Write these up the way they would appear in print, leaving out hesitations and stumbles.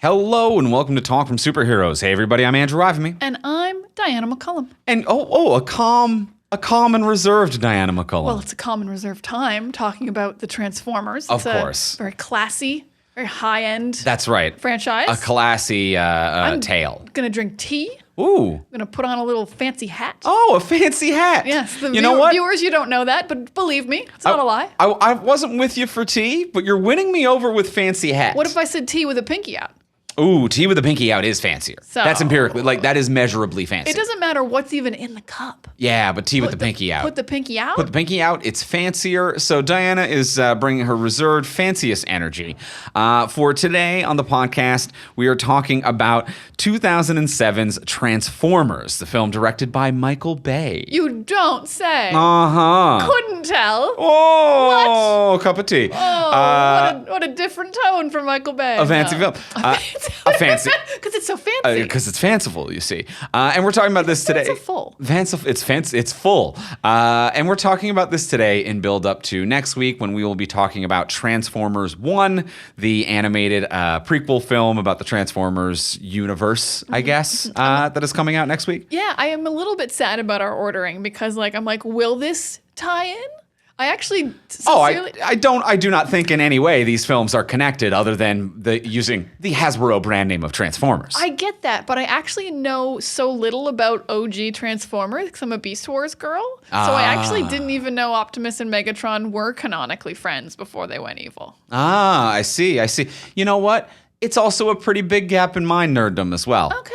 Hello and welcome to Talk from Superheroes. Hey everybody, I'm Andrew Ivamy. And I'm Diana McCullum. And a calm and reserved Diana McCullum. Well, it's a calm and reserved time talking about the Transformers. Of it's course. A very classy, very high-end That's right. franchise. A classy tale. I'm going to drink tea. Ooh. I'm going to put on a little fancy hat. Oh, a fancy hat. Yes. You know what? Viewers, you don't know that, but believe me, it's not a lie. I wasn't with you for tea, but you're winning me over with fancy hat. What if I said tea with a pinky out? Ooh, tea with a pinky out is fancier. So, that's empirically, that is measurably fancy. It doesn't matter what's even in the cup. Yeah, but tea with the pinky out. Put the pinky out? Put the pinky out. It's fancier. So Diana is bringing her reserved, fanciest energy. For today on the podcast, we are talking about 2007's Transformers, the film directed by Michael Bay. You don't say. Uh-huh. Couldn't tell. Oh, cup of tea. Oh, what a different tone from Michael Bay. A fancy film. A fancy. Because it's so fancy. Because it's fanciful, you see. And we're talking about this today. Fanciful. It's full. And we're talking about this today in build up to next week when we will be talking about Transformers 1, the animated prequel film about the Transformers universe, I guess, that is coming out next week. Yeah, I am a little bit sad about our ordering because I'm like, will this tie in? I actually sincerely... I do not think in any way these films are connected other than using the Hasbro brand name of Transformers. I get that, but I actually know so little about OG Transformers because I'm a Beast Wars girl. So I actually didn't even know Optimus and Megatron were canonically friends before they went evil. I see. You know what? It's also a pretty big gap in my nerddom as well. Okay.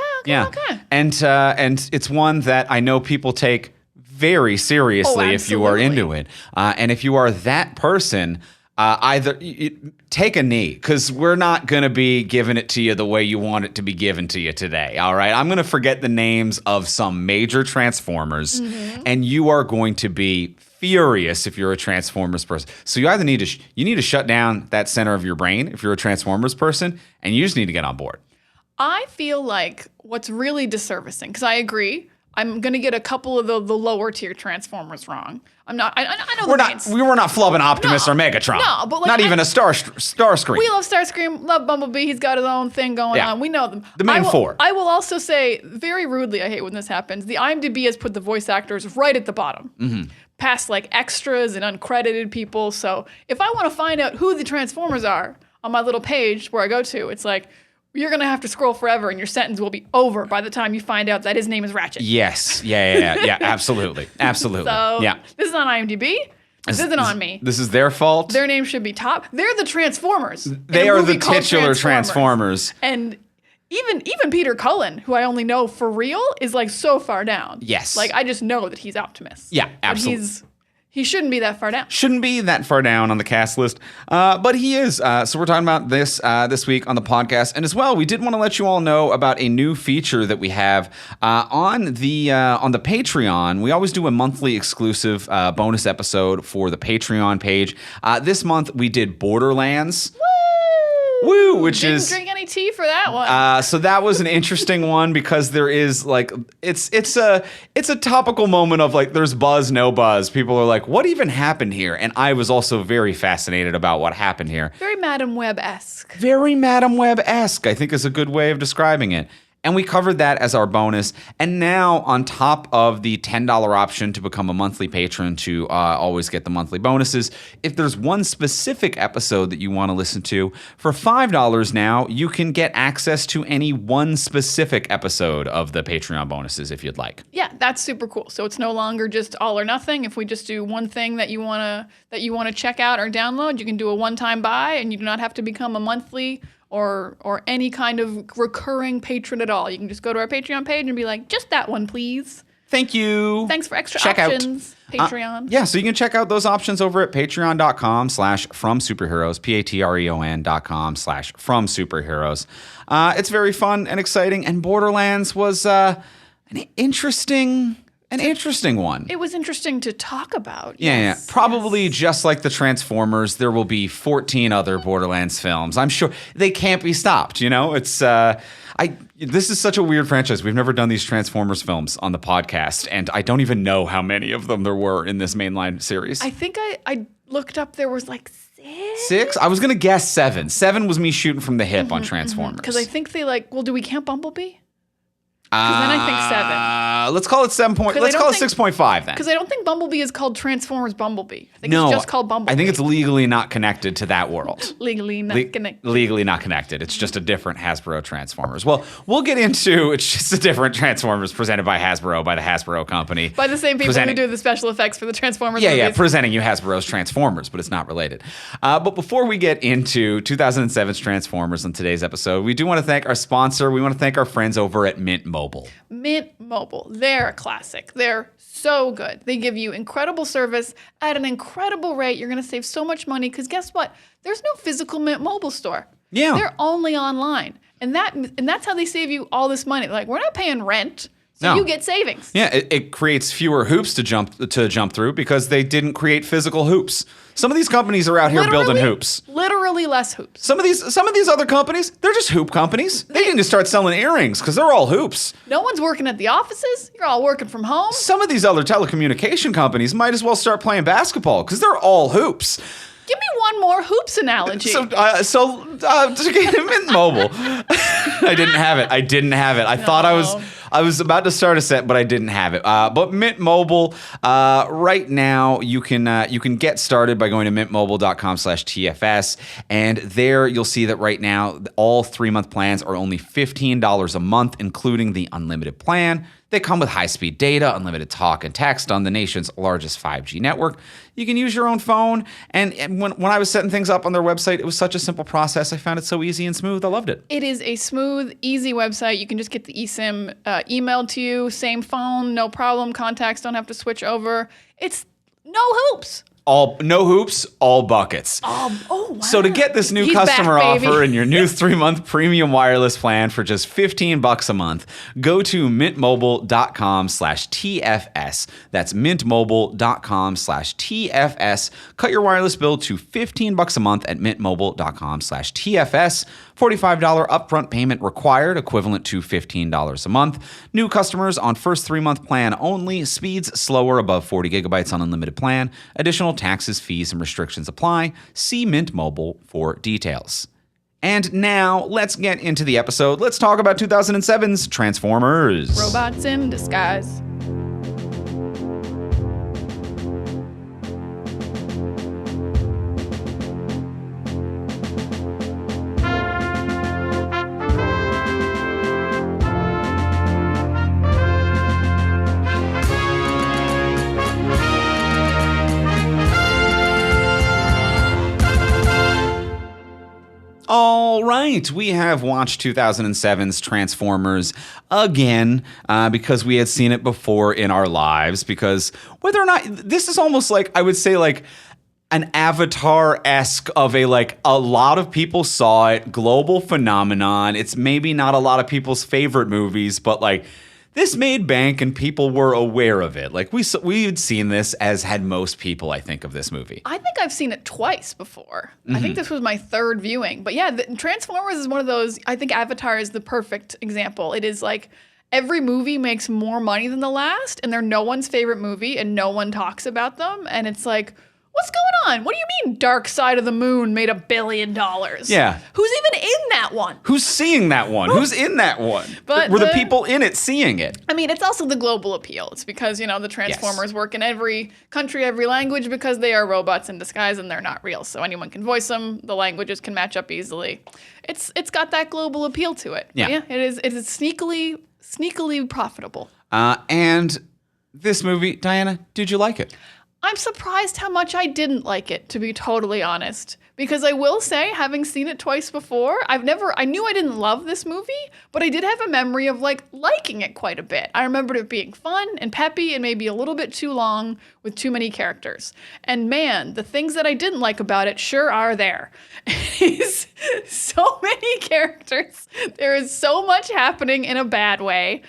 And it's one that I know people take very seriously if you are into it. And if you are that person, either take a knee, because we're not going to be giving it to you the way you want it to be given to you today, all right? I'm going to forget the names of some major Transformers, and you are going to be furious if you're a Transformers person. So you either need to shut down that center of your brain if you're a Transformers person, and you just need to get on board. I feel like what's really disservicing, because I agree, I'm going to get a couple of the lower tier Transformers wrong. I'm not, I know We were not flubbing Optimus or Megatron. No, but not even a Starscream. We love Starscream, love Bumblebee. He's got his own thing going on. We know them. The main four. I will also say, very rudely, I hate when this happens, the IMDb has put the voice actors right at the bottom. Past extras and uncredited people. So if I want to find out who the Transformers are on my little page where I go to, it's you're going to have to scroll forever and your sentence will be over by the time you find out that his name is Ratchet. Yes. Yeah. Absolutely. So yeah. This is on IMDb. This isn't on me. This is their fault. Their name should be top. They're the Transformers. They are the titular Transformers. And even Peter Cullen, who I only know for real, is so far down. Yes. I just know that he's Optimus. Yeah, absolutely. But he shouldn't be that far down. Shouldn't be that far down on the cast list, but he is. So we're talking about this week on the podcast, and as well, we did want to let you all know about a new feature that we have on the Patreon. We always do a monthly exclusive bonus episode for the Patreon page. This month we did Borderlands. Woo! Which Didn't is drink any tea for that one. So that was an interesting one because there is it's a topical moment of there's buzz, no buzz. People are like, what even happened here? And I was also very fascinated about what happened here. Very Madam Web-esque. Very Madam Web-esque, I think is a good way of describing it. And we covered that as our bonus. And now, on top of the $10 option to become a monthly patron to always get the monthly bonuses, if there's one specific episode that you want to listen to, for $5 now, you can get access to any one specific episode of the Patreon bonuses if you'd like. Yeah, that's super cool. So it's no longer just all or nothing. If we just do one thing that you want to check out or download, you can do a one-time buy, and you do not have to become a monthly or any kind of recurring patron at all. You can just go to our Patreon page and be like, just that one, please. Thank you. Thanks for extra check options, Patreon. So you can check out those options over at patreon.com/fromsuperheroes, patreon.com/fromsuperheroes. It's very fun and exciting, and Borderlands was an interesting one. It was interesting to talk about. Yeah. Probably just like the Transformers, there will be 14 other Borderlands films. I'm sure they can't be stopped. It's this is such a weird franchise. We've never done these Transformers films on the podcast, and I don't even know how many of them there were in this mainline series. I think I looked up. There was 6? I was going to guess 7. 7 was me shooting from the hip on Transformers. Because I think they do we count Bumblebee? Because then I think 7. Let's call it 7. Let's call it 6.5 then. Because I don't think Bumblebee is called Transformers Bumblebee. I think No, it's just called Bumblebee. I think it's legally not connected to that world. legally not connected. Legally not connected. It's just a different Hasbro Transformers. Well, we'll get into it's just a different Transformers presented by Hasbro, by the Hasbro company. By the same people who do the special effects for the Transformers Yeah, movies. yeah, presenting you Hasbro's Transformers, but it's not related. But before we get into 2007's Transformers on today's episode, we do want to thank our sponsor. We want to thank our friends over at Mint Mobile. Mint Mobile. They're a classic. They're so good. They give you incredible service at an incredible rate. You're going to save so much money because guess what? There's no physical Mint Mobile store. Yeah. They're only online. And that's how they save you all this money. Like, we're not paying rent. So No. you get savings. Yeah, it creates fewer hoops to jump through because they didn't create physical hoops. Some of these companies are out here building hoops. Literally less hoops. Some of these other companies, they're just hoop companies. They need to start selling earrings because they're all hoops. No one's working at the offices. You're all working from home. Some of these other telecommunication companies might as well start playing basketball because they're all hoops. Give me one more hoops analogy. So to get Mint Mobile, I didn't have it. I thought I was about to start a set, but I didn't have it. But Mint Mobile, right now you can get started by going to mintmobile.com/TFS, and there you'll see that right now all 3-month plans are only $15 a month, including the unlimited plan. They come with high-speed data, unlimited talk and text on the nation's largest 5G network. You can use your own phone. And when I was setting things up on their website, it was such a simple process. I found it so easy and smooth. I loved it. It is a smooth, easy website. You can just get the eSIM emailed to you. Same phone, no problem. Contacts don't have to switch over. It's no hoops. No hoops, all buckets. Oh, wow. So to get this new He's customer back, baby. offer and your new 3-month premium wireless plan for just $15 a month, go to mintmobile.com/TFS. That's mintmobile.com/TFS. Cut your wireless bill to $15 a month at mintmobile.com/TFS. $45 upfront payment required, equivalent to $15 a month. New customers on first 3-month plan only. Speeds slower above 40 gigabytes on unlimited plan. Additional taxes, fees, and restrictions apply. See Mint Mobile for details. And now, let's get into the episode. Let's talk about 2007's Transformers. Robots in disguise. All right, we have watched 2007's Transformers again because we had seen it before in our lives. Because whether or not this is almost like, I would say, like an Avatar-esque of a lot of people saw it, global phenomenon. It's maybe not a lot of people's favorite movies, but this made bank and people were aware of it. We'd seen this, as had most people, I think, of this movie. I think I've seen it twice before. I think this was my third viewing. But yeah, Transformers is one of those, I think Avatar is the perfect example. It is every movie makes more money than the last, and they're no one's favorite movie, and no one talks about them. And it's what's going on? What do you mean Dark Side of the Moon made $1 billion? Yeah. Who's even in that one? Who's seeing that one? Who's in that one? But were the people in it seeing it? I mean, it's also the global appeal. It's because, the Transformers work in every country, every language, because they are robots in disguise and they're not real. So anyone can voice them. The languages can match up easily. It's got that global appeal to it. Yeah. It is sneakily profitable. And this movie, Diana, did you like it? I'm surprised how much I didn't like it, to be totally honest. Because I will say, having seen it twice before, I knew I didn't love this movie, but I did have a memory of liking it quite a bit. I remembered it being fun and peppy and maybe a little bit too long with too many characters. And man, the things that I didn't like about it sure are there. It's so many characters. There is so much happening in a bad way.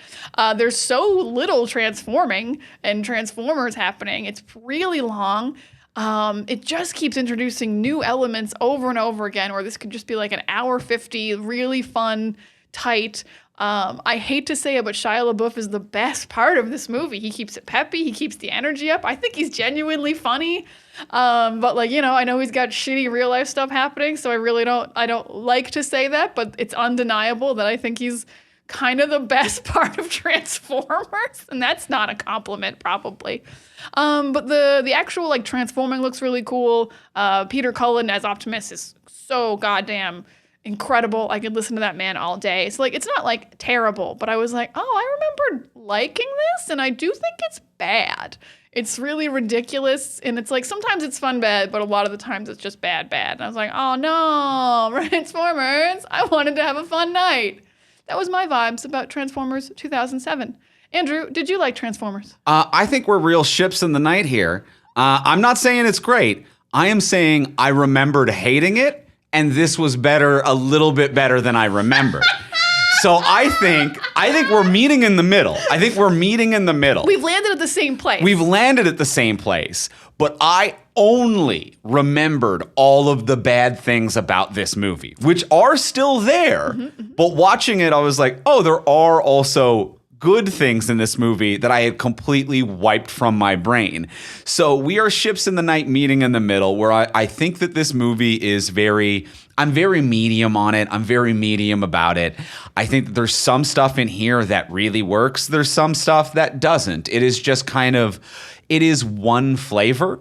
There's so little transforming and Transformers happening. It's really long. It just keeps introducing new elements over and over again, where this could just be an hour 50, really fun, tight. I hate to say it, but Shia LaBeouf is the best part of this movie. He keeps it peppy. He keeps the energy up. I think he's genuinely funny. But like, I know he's got shitty real life stuff happening, so I don't like to say that, but it's undeniable that I think he's kind of the best part of Transformers, and that's not a compliment probably. But the actual like transforming looks really cool. Peter Cullen as Optimus is so goddamn incredible. I could listen to that man all day. It's like, it's not like terrible, but I was like, oh, I remember liking this, and I do think it's bad. It's really ridiculous, and it's like sometimes it's fun bad, but a lot of the times it's just bad. And I was like, oh no, Transformers, I wanted to have a fun night. That was my vibes about Transformers 2007. Andrew, did you like Transformers? I think we're real ships in the night here. I'm not saying it's great. I am saying I remembered hating it, and this was a little bit better than I remembered. So I think we're meeting in the middle. We've landed at the same place. But I only remembered all of the bad things about this movie, which are still there. But watching it, I was like, oh, there are also good things in this movie that I had completely wiped from my brain. So we are ships in the night meeting in the middle, where I think that this movie is I'm very medium on it. I'm very medium about it. I think that there's some stuff in here that really works. There's some stuff that doesn't. It is just it is one flavor,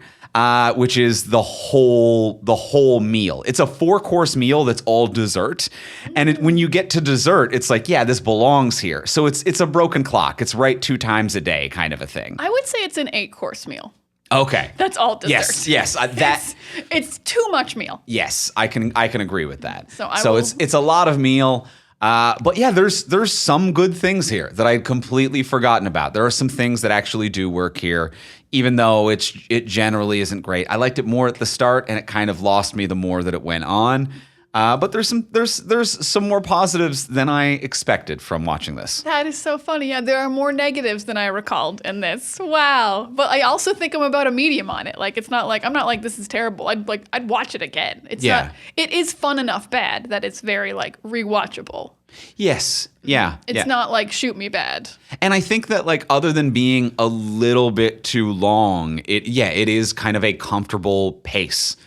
which is the whole meal. It's a 4-course meal that's all dessert. And when you get to dessert, it's like, yeah, this belongs here. So it's a broken clock. It's right 2 times a day kind of a thing. I would say it's an 8-course meal. Okay. That's all dessert. Yes. It's too much meal. Yes, I can agree with that. So it's a lot of meal. But yeah, there's some good things here that I'd completely forgotten about. There are some things that actually do work here, even though it generally isn't great. I liked it more at the start, and it kind of lost me the more that it went on. But there's some more positives than I expected from watching this. That is so funny. Yeah, there are more negatives than I recalled in this. Wow. But I also think I'm about a medium on it. Like, I'm not like this is terrible. I'd watch it again. It is fun enough bad that it's very like rewatchable. Yes. Yeah. It's not like shoot me bad. And I think that like other than being a little bit too long, it is kind of a comfortable pace.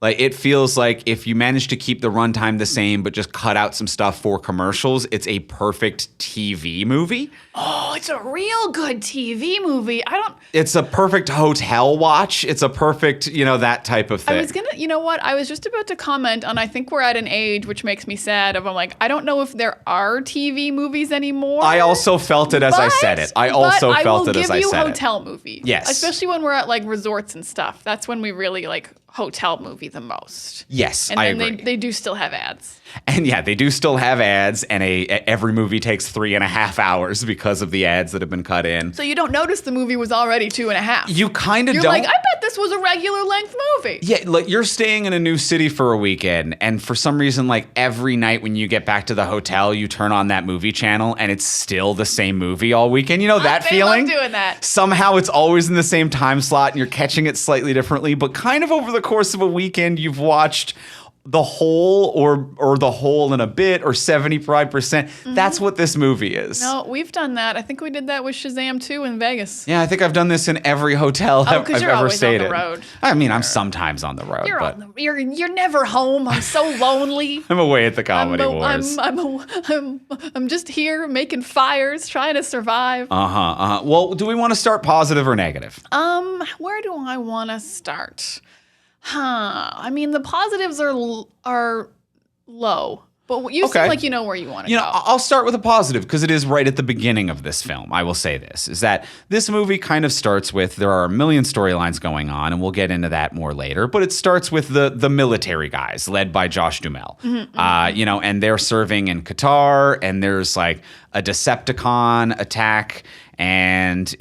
Like, it feels like if you manage to keep the runtime the same, but just cut out some stuff for commercials, it's a perfect TV movie. Oh, it's a real good TV movie. It's a perfect hotel watch. It's a perfect, that type of thing. I was just about to comment on, I think we're at an age which makes me sad I'm like, I don't know if there are TV movies anymore. I also felt it as I said it. I will give you hotel movie. Yes. Especially when we're at like resorts and stuff. That's when we really like hotel movie the most. Yes, and I then agree. They do still have ads. And yeah, they do still have ads, and every movie takes 3.5 hours because of the ads that have been cut in. So you don't notice the movie was already 2.5. You kind of don't. You're like, I bet this was a regular length movie. Yeah, like you're staying in a new city for a weekend, and for some reason, like every night when you get back to the hotel, you turn on that movie channel, and it's still the same movie all weekend. You know that feeling? Love doing that. Somehow it's always in the same time slot, and you're catching it slightly differently, but kind of over the course of a weekend, you've watched the whole or the whole in a bit or 75%. That's what this movie is. No, we've done that. I think we did that with Shazam 2 in Vegas. Yeah, I think I've done this in every hotel I've ever stayed in. On the road. I mean, I'm sometimes on the road. You're never home. I'm so lonely. I'm away at the Comedy Wars. I'm just here making fires, trying to survive. Well, do we want to start positive or negative? Where do I want to start? I mean, the positives are low, but you seem like you know where you want to go. I'll start with a positive because it is right at the beginning of this film. I will say this, is that this movie kind of starts with, there are a million storylines going on, and we'll get into that more later, but it starts with the military guys led by Josh Duhamel, and they're serving in Qatar, and there's like a Decepticon attack, and,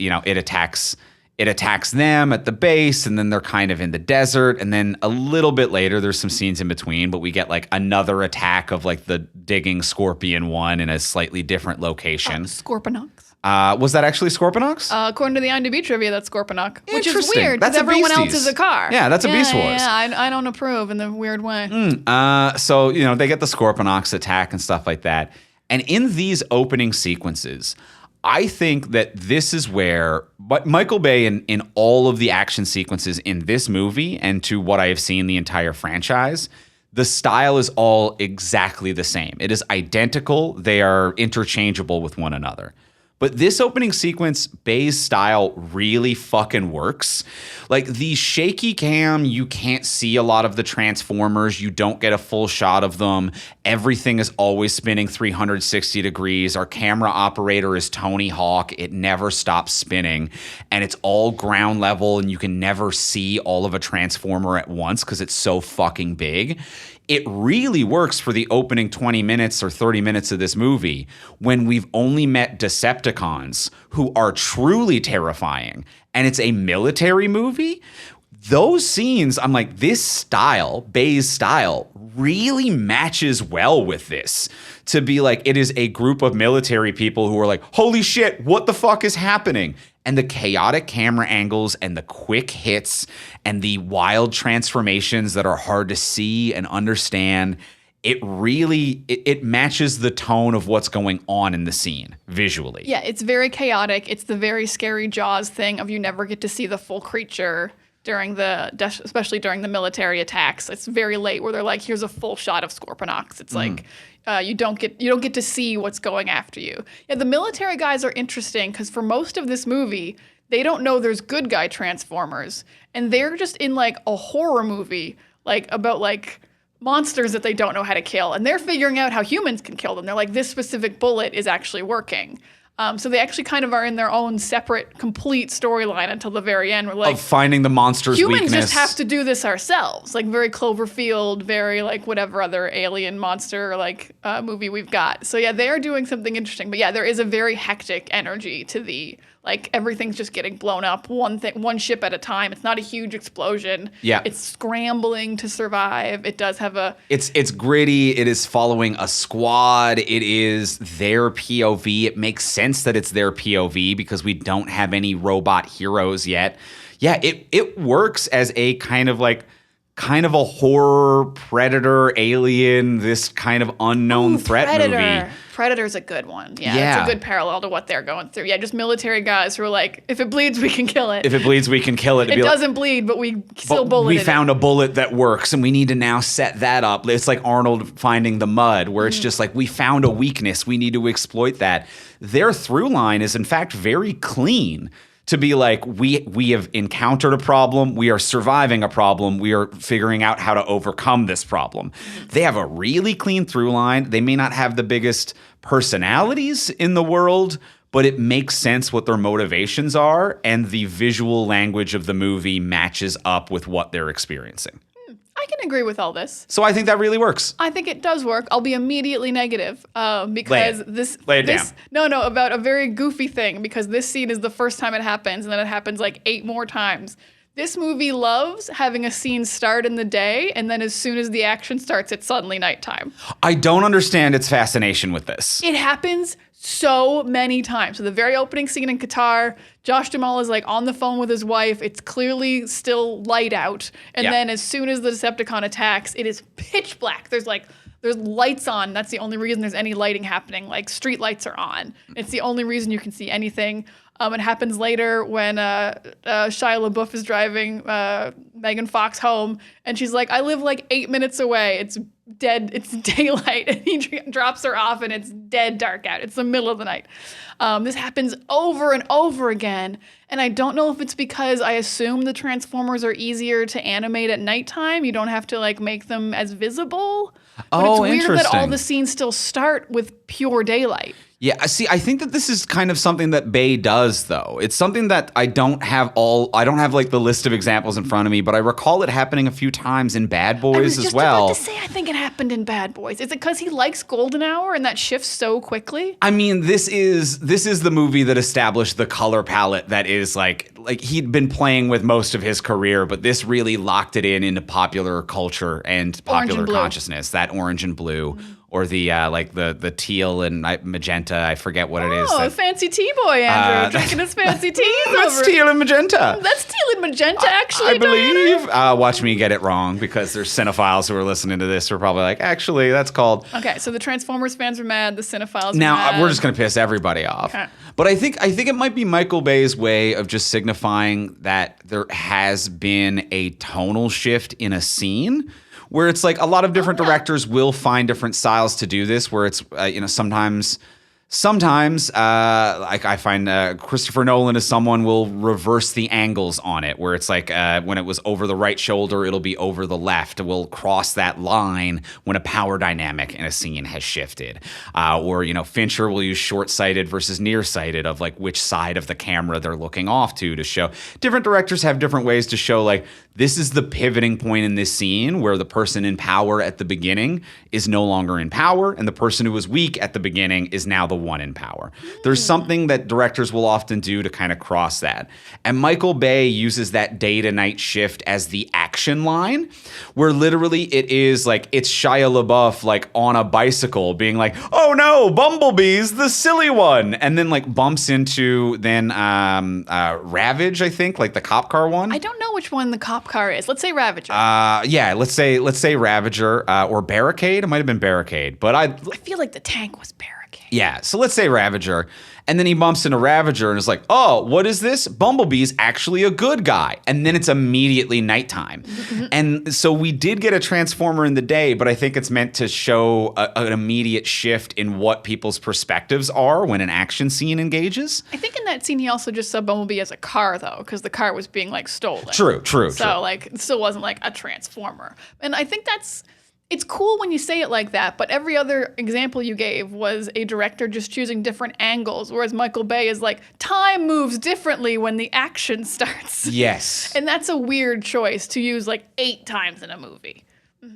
it attacks them at the base, and then they're kind of in the desert. And then a little bit later, there's some scenes in between, but we get like another attack of like the digging Scorpion one in a slightly different location. Scorponok. Was that actually Scorponok? According to the IMDb trivia, that's Scorponok, which is Interesting. weird because everyone else is a car. Yeah, that's a Beast Wars. Yeah, I don't approve in the weird way. So, they get the Scorponoks attack and stuff like that. And in these opening sequences, I think that this is where Michael Bay in all of the action sequences in this movie and to what I have seen the entire franchise, the style is all exactly the same. It is identical. They are interchangeable with one another. But this opening sequence, Bay's style really fucking works. Like the shaky cam, you can't see a lot of the Transformers. You don't get a full shot of them. Everything is always spinning 360 degrees. Our camera operator is Tony Hawk. It never stops spinning. And it's all ground level, and you can never see all of a Transformer at once because it's so fucking big. It really works for the opening 20 minutes or 30 minutes of this movie when we've only met Decepticons who are truly terrifying, and it's a military movie. Those scenes, I'm like, this style, Bay's style, really matches well with this. To be like, it is a group of military people who are like, holy shit, what the fuck is happening? And the chaotic camera angles and the quick hits and the wild transformations that are hard to see and understand, it really it matches the tone of what's going on in the scene visually. Yeah, it's very chaotic. It's the very scary Jaws thing of you never get to see the full creature especially during the military attacks. It's very late where they're like, here's a full shot of Scorponok. It's like you don't get to see what's going after you. Yeah, the military guys are interesting because for most of this movie, they don't know there's good guy Transformers, and they're just in like a horror movie like about like monsters that they don't know how to kill, and they're figuring out how humans can kill them. They're like, this specific bullet is actually working. So they actually kind of are in their own separate, complete storyline until the very end. We're like, of finding the monster's humans weakness. just have to do this ourselves. Like very Cloverfield, very like whatever other alien monster like movie we've got. So yeah, they are doing something interesting. But yeah, there is a very hectic energy to the like everything's just getting blown up one ship at a time. It's not a huge explosion. Yeah, it's scrambling to survive. It does have a. It's gritty. It is following a squad. It is their POV. It makes sense that it's their POV because we don't have any robot heroes yet. Yeah, it works as a kind of a horror predator alien, this kind of unknown threat movie. Predator's a good one. Yeah, it's a good parallel to what they're going through. Yeah, just military guys who are like, if it bleeds, we can kill it. If it bleeds, we can kill it. It doesn't bleed, but we still bullet it. We found a bullet that works, and we need to now set that up. It's like Arnold finding the mud, where it's just like, we found a weakness. We need to exploit that. Their through line is, in fact, very clean. To be like, we have encountered a problem, we are surviving a problem, we are figuring out how to overcome this problem. They have a really clean through line. They may not have the biggest personalities in the world, but it makes sense what their motivations are, and the visual language of the movie matches up with what they're experiencing. I can agree with all this. So I think that really works. I think it does work. I'll be immediately negative because Lay it down. No, about a very goofy thing, because this scene is the first time it happens, and then it happens like 8 more times. This movie loves having a scene start in the day, and then as soon as the action starts, it's suddenly nighttime. I don't understand its fascination with this. It happens so many times. So the very opening scene in Qatar, Josh Duhamel is like on the phone with his wife. It's clearly still light out. And then as soon as the Decepticon attacks, it is pitch black. There's lights on. That's the only reason there's any lighting happening. Like street lights are on. It's the only reason you can see anything. It happens later when Shia LaBeouf is driving Megan Fox home, and she's like, I live like 8 minutes away. It's dead. It's daylight. And he drops her off, and it's dead dark out. It's the middle of the night. This happens over and over again. And I don't know if it's because I assume the Transformers are easier to animate at nighttime. You don't have to like make them as visible. But it's weird that all the scenes still start with pure daylight. Yeah, see, I think that this is kind of something that Bay does, though. It's something that I don't have like the list of examples in front of me, but I recall it happening a few times in Bad Boys as well. I was just about to say, I think it happened in Bad Boys. Is it because he likes Golden Hour and that shifts so quickly? I mean, this is the movie that established the color palette that is like he'd been playing with most of his career, but this really locked it into popular culture and popular consciousness, that orange and blue. or the like the teal and magenta. I forget what it is. Oh, fancy tea boy, Andrew, drinking his fancy teas That's over. teal and magenta. That's teal and magenta, actually, I believe. Watch me get it wrong, because there's cinephiles who are listening to this who are probably like, actually, that's called. Okay, so the Transformers fans are mad. The cinephiles are Now mad. we're just gonna piss everybody off. Okay. But I think it might be Michael Bay's way of just signifying that there has been a tonal shift in a scene, where it's like a lot of different directors will find different styles to do this, where it's sometimes like I find Christopher Nolan is someone will reverse the angles on it, where it's like when it was over the right shoulder, it'll be over the left. We'll cross that line when a power dynamic in a scene has shifted. Or, Fincher will use short-sighted versus nearsighted of like which side of the camera they're looking off to show. Different directors have different ways to show like this is the pivoting point in this scene where the person in power at the beginning is no longer in power, and the person who was weak at the beginning is now the one in power. There's something that directors will often do to kind of cross that. And Michael Bay uses that day to night shift as the action line, where literally it is like it's Shia LaBeouf like on a bicycle being like, oh no, Bumblebee's the silly one, and then like bumps into then Ravage, I think, like the cop car one. I don't know which one the cop car is. Let's say Ravager. Yeah, let's say Ravager or Barricade. It might have been Barricade, but I feel like the tank was Barricade. Yeah, so let's say Ravager, and then he bumps into Ravager and is like, oh, what is this? Bumblebee's actually a good guy. And then it's immediately nighttime. And so we did get a Transformer in the day, but I think it's meant to show an immediate shift in what people's perspectives are when an action scene engages. I think in that scene he also just saw Bumblebee as a car, though, because the car was being, like, stolen. True. So, like, it still wasn't, like, a Transformer. And I think it's cool when you say it like that, but every other example you gave was a director just choosing different angles, whereas Michael Bay is like, time moves differently when the action starts. Yes. And that's a weird choice to use like 8 times in a movie.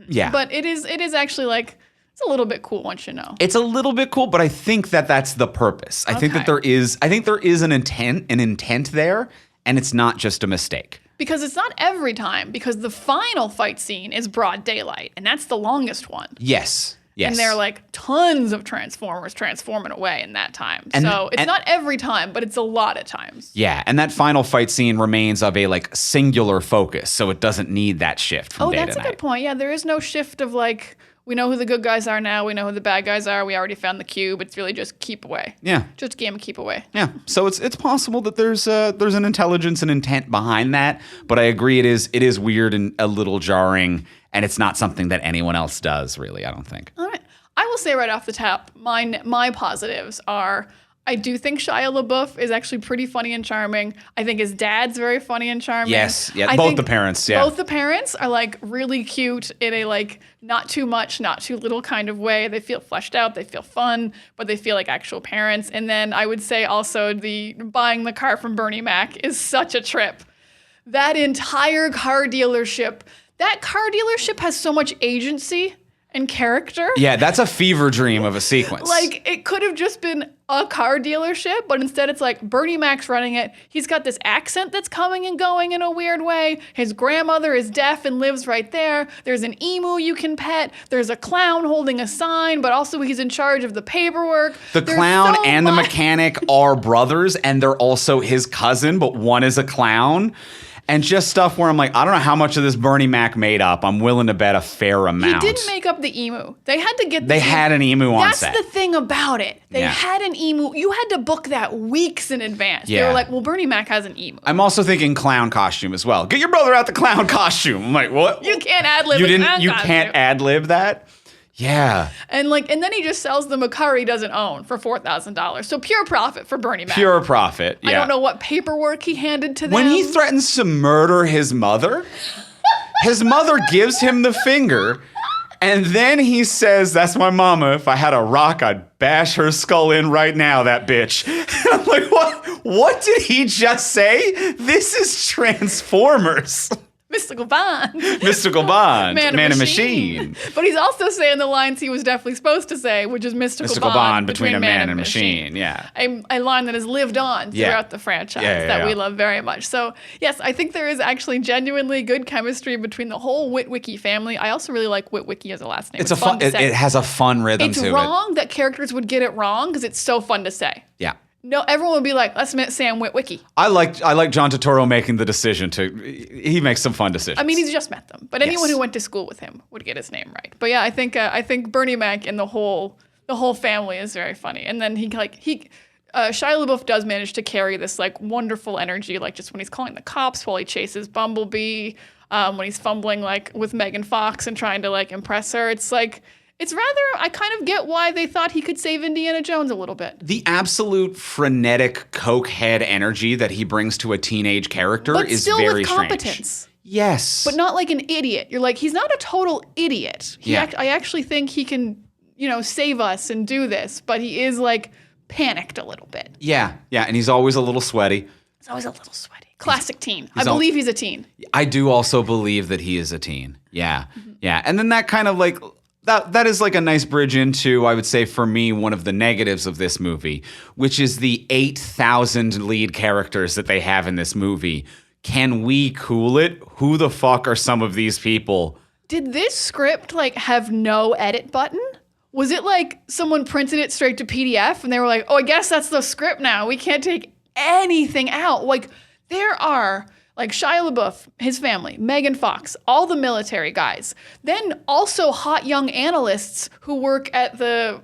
Yeah. But it is actually like, it's a little bit cool once you know. It's a little bit cool, but I think that's the purpose. I think there is an intent there, and it's not just a mistake. Because it's not every time, because the final fight scene is broad daylight, and that's the longest one. Yes. And there are like tons of Transformers transforming away in that time. And it's not every time, but it's a lot of times. Yeah, and that final fight scene remains of a like singular focus, so it doesn't need that shift from day to night. Oh, that's a good point. Yeah, there is no shift of like, we know who the good guys are now, we know who the bad guys are, we already found the cube. It's really just keep away. Yeah. Just a game of keep away. Yeah. So it's possible that there's an intelligence and intent behind that, but I agree it is weird and a little jarring, and it's not something that anyone else does, really, I don't think. All right. I will say right off the top, my positives are, I do think Shia LaBeouf is actually pretty funny and charming. I think his dad's very funny and charming. Yes, yeah, both the parents, yeah. Both the parents are like really cute in a like not too much, not too little kind of way. They feel fleshed out, they feel fun, but they feel like actual parents. And then I would say also the buying the car from Bernie Mac is such a trip. That entire car dealership has so much agency and character. Yeah, that's a fever dream of a sequence. Like, it could have just been a car dealership, but instead it's like Bernie Mac's running it. He's got this accent that's coming and going in a weird way. His grandmother is deaf and lives right there. There's an emu you can pet. There's a clown holding a sign, but also he's in charge of the paperwork. The clown and the mechanic are brothers, and they're also his cousin, but one is a clown. And just stuff where I'm like, I don't know how much of this Bernie Mac made up. I'm willing to bet a fair amount. He didn't make up the emu. They had to get They had an emu on set. That's the thing about it. They had an emu. You had to book that weeks in advance. Yeah. They were like, well, Bernie Mac has an emu. I'm also thinking clown costume as well. Get your brother out the clown costume. I'm like, what? You can't ad-lib a clown costume. You can't ad-lib that? Yeah. And then he just sells them a car he doesn't own for $4,000. So pure profit for Bernie Mac. Pure profit, yeah. I don't know what paperwork he handed to them. When he threatens to murder his mother gives him the finger, and then he says, that's my mama. If I had a rock, I'd bash her skull in right now, that bitch. And I'm like, what? What did he just say? This is Transformers. Mystical bond. Mystical bond. Man and machine. But he's also saying the lines he was definitely supposed to say, which is mystical bond between a man and machine. Yeah. A line that has lived on throughout the franchise that we love very much. So, yes, I think there is actually genuinely good chemistry between the whole Witwicky family. I also really like Witwicky as a last name. It's fun to say. It has a fun rhythm to it. It's wrong that characters would get it wrong because it's so fun to say. Yeah. No, everyone would be like, let's admit Sam Witwicky. I like John Turturro making the decision he makes some fun decisions. I mean, he's just met them, but anyone who went to school with him would get his name right. But yeah, I think Bernie Mac and the whole family is very funny. And then Shia LaBeouf does manage to carry this like wonderful energy, like just when he's calling the cops while he chases Bumblebee, when he's fumbling like with Megan Fox and trying to like impress her. It's like, it's rather, I kind of get why they thought he could save Indiana Jones a little bit. The absolute frenetic cokehead energy that he brings to a teenage character is very strange. But still with competence. Yes. But not like an idiot. You're like, he's not a total idiot. I actually think he can, save us and do this. But he is like panicked a little bit. Yeah. Yeah. And he's always a little sweaty. Classic teen. I believe he's a teen. I do also believe that he is a teen. Yeah. Mm-hmm. Yeah. And then that kind of like... That is like a nice bridge into, I would say, for me, one of the negatives of this movie, which is the 8,000 lead characters that they have in this movie. Can we cool it? Who the fuck are some of these people? Did this script have no edit button? Was it like someone printed it straight to PDF and they were like, oh, I guess that's the script now. We can't take anything out. Like there are... Like Shia LaBeouf, his family, Megan Fox, all the military guys. Then also hot young analysts who work at the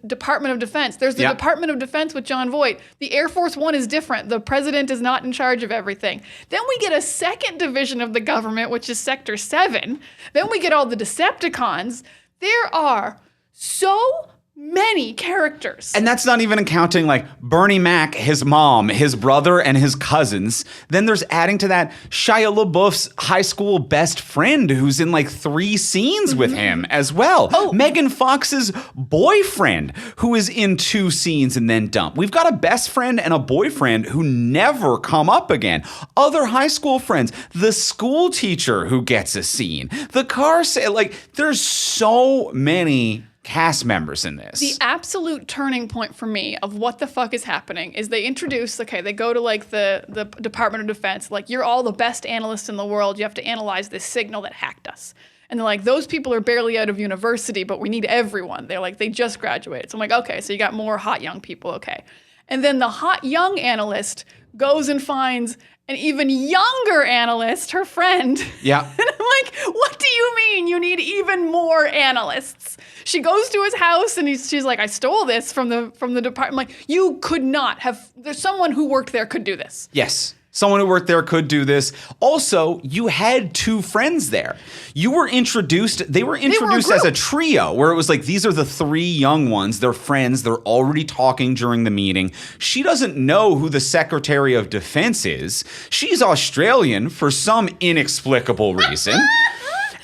Department of Defense. There's the Department of Defense with John Voight. The Air Force One is different. The president is not in charge of everything. Then we get a second division of the government, which is Sector 7. Then we get all the Decepticons. There are so many characters. And that's not even counting like Bernie Mac, his mom, his brother, and his cousins. Then there's adding to that Shia LaBeouf's high school best friend who's in like 3 scenes with him as well. Oh. Megan Fox's boyfriend who is in 2 scenes and then dumped. We've got a best friend and a boyfriend who never come up again. Other high school friends, the school teacher who gets a scene, the car sale, like there's so many cast members in this. The absolute turning point for me of what the fuck is happening is they introduce, they go to like the Department of Defense, like you're all the best analysts in the world. You have to analyze this signal that hacked us. And they're like, those people are barely out of university, but we need everyone. They're like, they just graduated. So I'm like, okay, so you got more hot young people, okay. And then the hot young analyst goes and finds an even younger analyst, her friend. Yeah. And I'm like, what do you mean you need even more analysts? She goes to his house and she's like, I stole this from the department. I'm like, you could not have, there's someone who worked there could do this. Yes. Someone who worked there could do this. Also, you had 2 friends there. They were introduced as a trio where it was like, these are the 3 young ones. They're friends. They're already talking during the meeting. She doesn't know who the Secretary of Defense is. She's Australian for some inexplicable reason.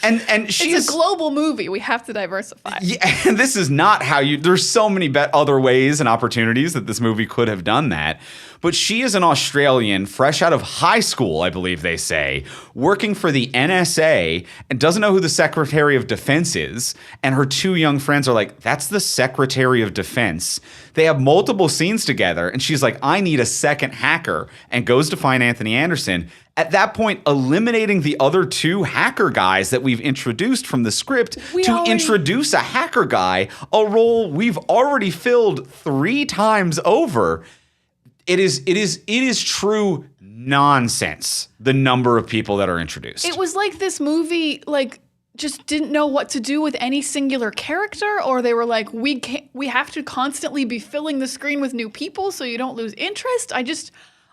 And it's a global movie. We have to diversify. Yeah, and this is not how there's so many other ways and opportunities that this movie could have done that. But she is an Australian, fresh out of high school, I believe they say, working for the NSA and doesn't know who the Secretary of Defense is. And her 2 young friends are like, that's the Secretary of Defense. They have multiple scenes together. And she's like, I need a second hacker, and goes to find Anthony Anderson. At that point, eliminating the other 2 hacker guys that we've introduced from the script introduce a hacker guy, a role we've already filled 3 times over. It is true nonsense, the number of people that are introduced. It was like this movie, just didn't know what to do with any singular character, or they were like, we have to constantly be filling the screen with new people so you don't lose interest.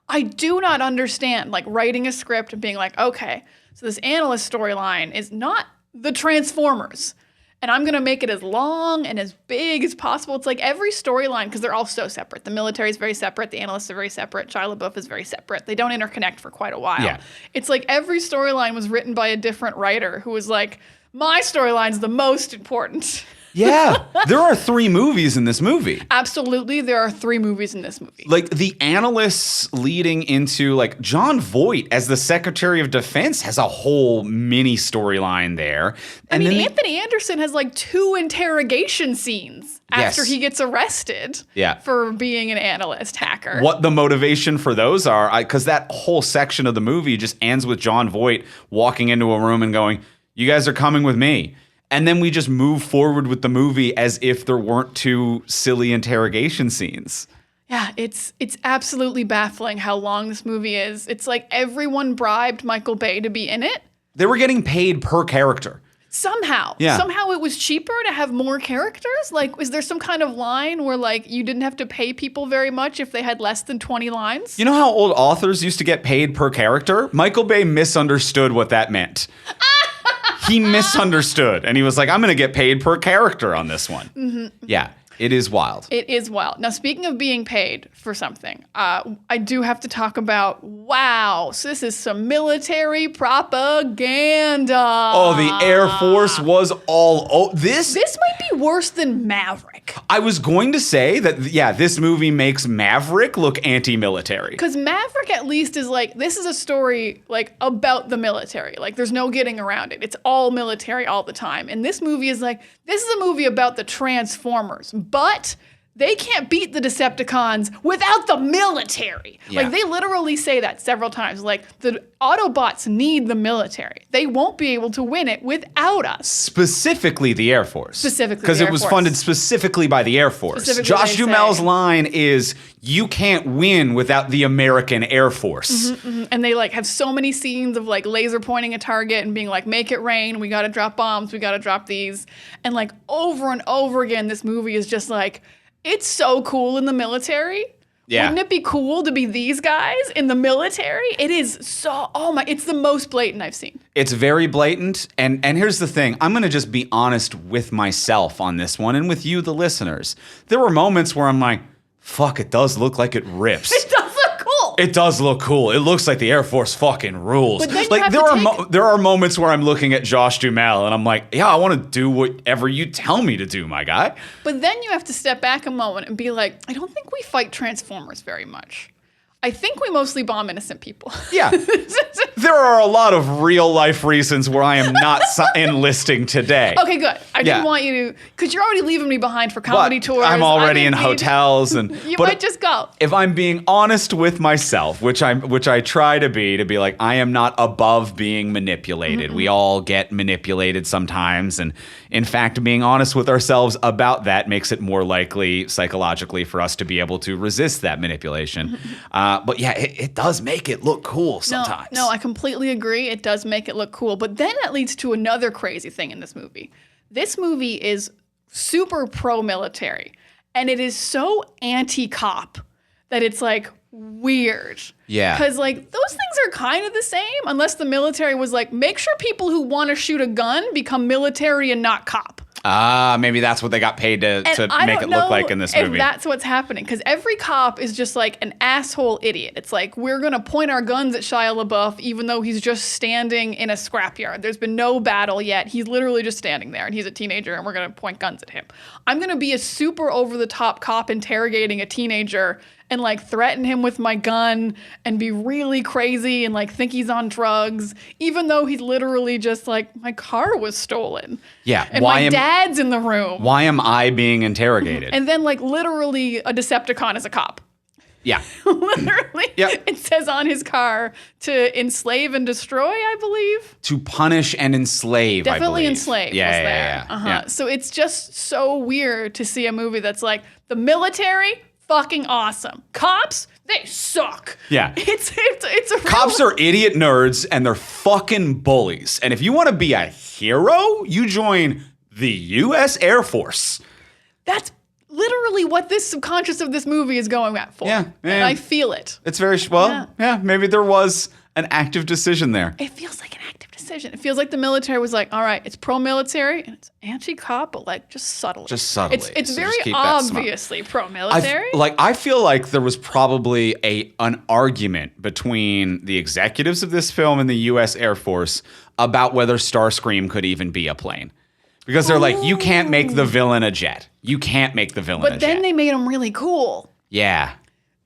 I do not understand, writing a script and being like, okay, so this analyst storyline is not the Transformers, and I'm going to make it as long and as big as possible. It's like every storyline, because they're all so separate. The military is very separate. The analysts are very separate. Shia LaBeouf is very separate. They don't interconnect for quite a while. Yeah. It's like every storyline was written by a different writer who was like, my storyline's the most important. Yeah, there are 3 movies in this movie. Absolutely, there are 3 movies in this movie. Like the analysts leading into like John Voight as the Secretary of Defense has a whole mini storyline there. And Anthony Anderson has like 2 interrogation scenes after he gets arrested for being an analyst hacker. What the motivation for those are, because that whole section of the movie just ends with John Voight walking into a room and going, "You guys are coming with me." And then we just move forward with the movie as if there weren't 2 silly interrogation scenes. Yeah, it's absolutely baffling how long this movie is. It's like everyone bribed Michael Bay to be in it. They were getting paid per character. Somehow. Yeah. Somehow it was cheaper to have more characters? Like, is there some kind of line where, like, you didn't have to pay people very much if they had less than 20 lines? You know how old authors used to get paid per character? Michael Bay misunderstood what that meant. He misunderstood, and he was like, I'm going to get paid per character on this one. Mm-hmm. Yeah, it is wild. It is wild. Now, speaking of being paid for something, I do have to talk about, wow, so this is some military propaganda. Oh, the Air Force was this might be worse than Maverick. I was going to say that, yeah, this movie makes Maverick look anti-military. Because Maverick at least is like, this is a story like about the military. Like there's no getting around it. It's all military all the time. And this movie is like, this is a movie about the Transformers, but they can't beat the Decepticons without the military. Yeah. Like they literally say that several times. Like the Autobots need the military. They won't be able to win it without us. Specifically the Air Force. Specifically because it was funded specifically by the Air Force. Josh Duhamel's line is, you can't win without the American Air Force. Mm-hmm, mm-hmm. And they like have so many scenes of like laser pointing a target and being like, make it rain. We got to drop bombs. We got to drop these. And like over and over again, this movie is just like, it's so cool in the military. Yeah. Wouldn't it be cool to be these guys in the military? It is so, it's the most blatant I've seen. It's very blatant. And here's the thing. I'm going to just be honest with myself on this one and with you, the listeners. There were moments where I'm like, fuck, it does look like it rips. It does look cool. It does look cool. It looks like the Air Force fucking rules. But then like there are moments where I'm looking at Josh Duhamel and I'm like, yeah, I want to do whatever you tell me to do, my guy. But then you have to step back a moment and be like, I don't think we fight Transformers very much. I think we mostly bomb innocent people. Yeah. There are a lot of real life reasons where I am not enlisting today. Okay, good. I didn't want you to, because you're already leaving me behind for comedy tours. I'm already in hotels, and you might just go. If I'm being honest with myself, which I try to be like, I am not above being manipulated. Mm-hmm. We all get manipulated sometimes, and in fact, being honest with ourselves about that makes it more likely psychologically for us to be able to resist that manipulation. Mm-hmm. But yeah, it does make it look cool sometimes. No, I completely agree. It does make it look cool. But then that leads to another crazy thing in this movie. This movie is super pro-military. And it is so anti-cop that it's like weird. Yeah. Because like those things are kind of the same unless the military was like, make sure people who want to shoot a gun become military and not cop. Maybe that's what they got paid to make it look like in this movie. That's what's happening. Because every cop is just like an asshole idiot. It's like, we're going to point our guns at Shia LaBeouf even though he's just standing in a scrapyard. There's been no battle yet. He's literally just standing there and he's a teenager and we're going to point guns at him. I'm going to be a super over-the-top cop interrogating a teenager and like threaten him with my gun and be really crazy and like think he's on drugs, even though he's literally just like, my car was stolen. Yeah. And my dad's in the room. Why am I being interrogated? And then like literally a Decepticon is a cop. Yeah. Literally. Yep. It says on his car to enslave and destroy, I believe. To punish and enslave, Definitely I believe. enslave yeah, was yeah, there. Yeah, yeah. So it's just so weird to see a movie that's like, the military, fucking awesome. Cops, they suck. Yeah. It's a real... Cops are idiot nerds and they're fucking bullies. And if you want to be a hero, you join the U.S. Air Force. That's literally what this subconscious of this movie is going at for. Yeah. And I feel it. It's very, maybe there was an active decision there. It feels like an active decision. It feels like the military was like, all right, it's pro-military and it's anti-cop, but like just subtly. It's So very obviously pro-military. I feel like there was probably an argument between the executives of this film and the U.S. Air Force about whether Starscream could even be a plane. Because they're like, you can't make the villain a jet. You can't make the villain a jet. But then they made him really cool. Yeah.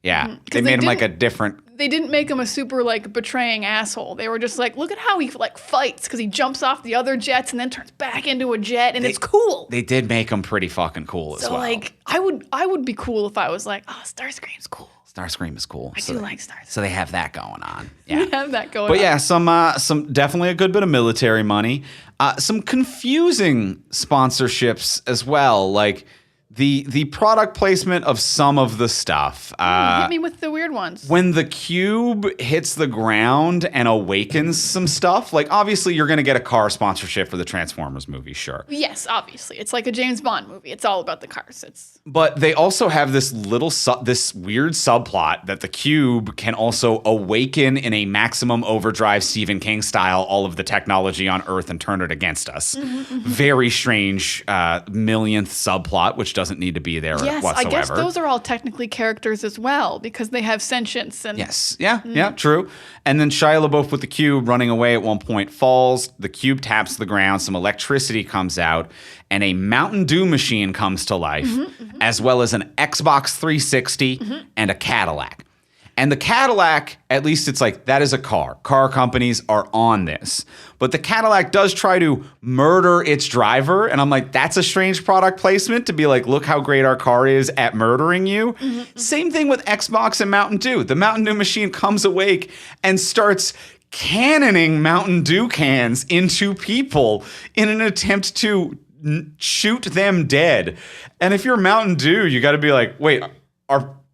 Yeah. They made him like a different... They didn't make him a super like betraying asshole. They were just like, look at how he like fights because he jumps off the other jets and then turns back into a jet, and it's cool. They did make him pretty fucking cool as well. So like, I would be cool if I was like, oh, Starscream's cool. Starscream is cool. I do like Starscream. So they have that going on. Yeah. We have that going on. But yeah, some definitely a good bit of military money. Some confusing sponsorships as well, like the product placement of some of the stuff. Hit me with the weird ones. When the cube hits the ground and awakens some stuff, like obviously you're going to get a car sponsorship for the Transformers movie, sure. Yes, obviously. It's like a James Bond movie. It's all about the cars. But they also have this this weird subplot that the cube can also awaken in a maximum overdrive Stephen King style all of the technology on Earth and turn it against us. Very strange millionth subplot, which doesn't need to be there whatsoever. I guess those are all technically characters as well because they have sentience. And yes, yeah, true. And then Shia LaBeouf with the cube running away at one point falls. The cube taps the ground. Some electricity comes out, and a Mountain Dew machine comes to life, as well as an Xbox 360 and a Cadillac. And the Cadillac, at least it's like, that is a car. Car companies are on this. But the Cadillac does try to murder its driver. And I'm like, that's a strange product placement to be like, look how great our car is at murdering you. Same thing with Xbox and Mountain Dew. The Mountain Dew machine comes awake and starts cannoning Mountain Dew cans into people in an attempt to shoot them dead. And if you're Mountain Dew, you got to be like, wait,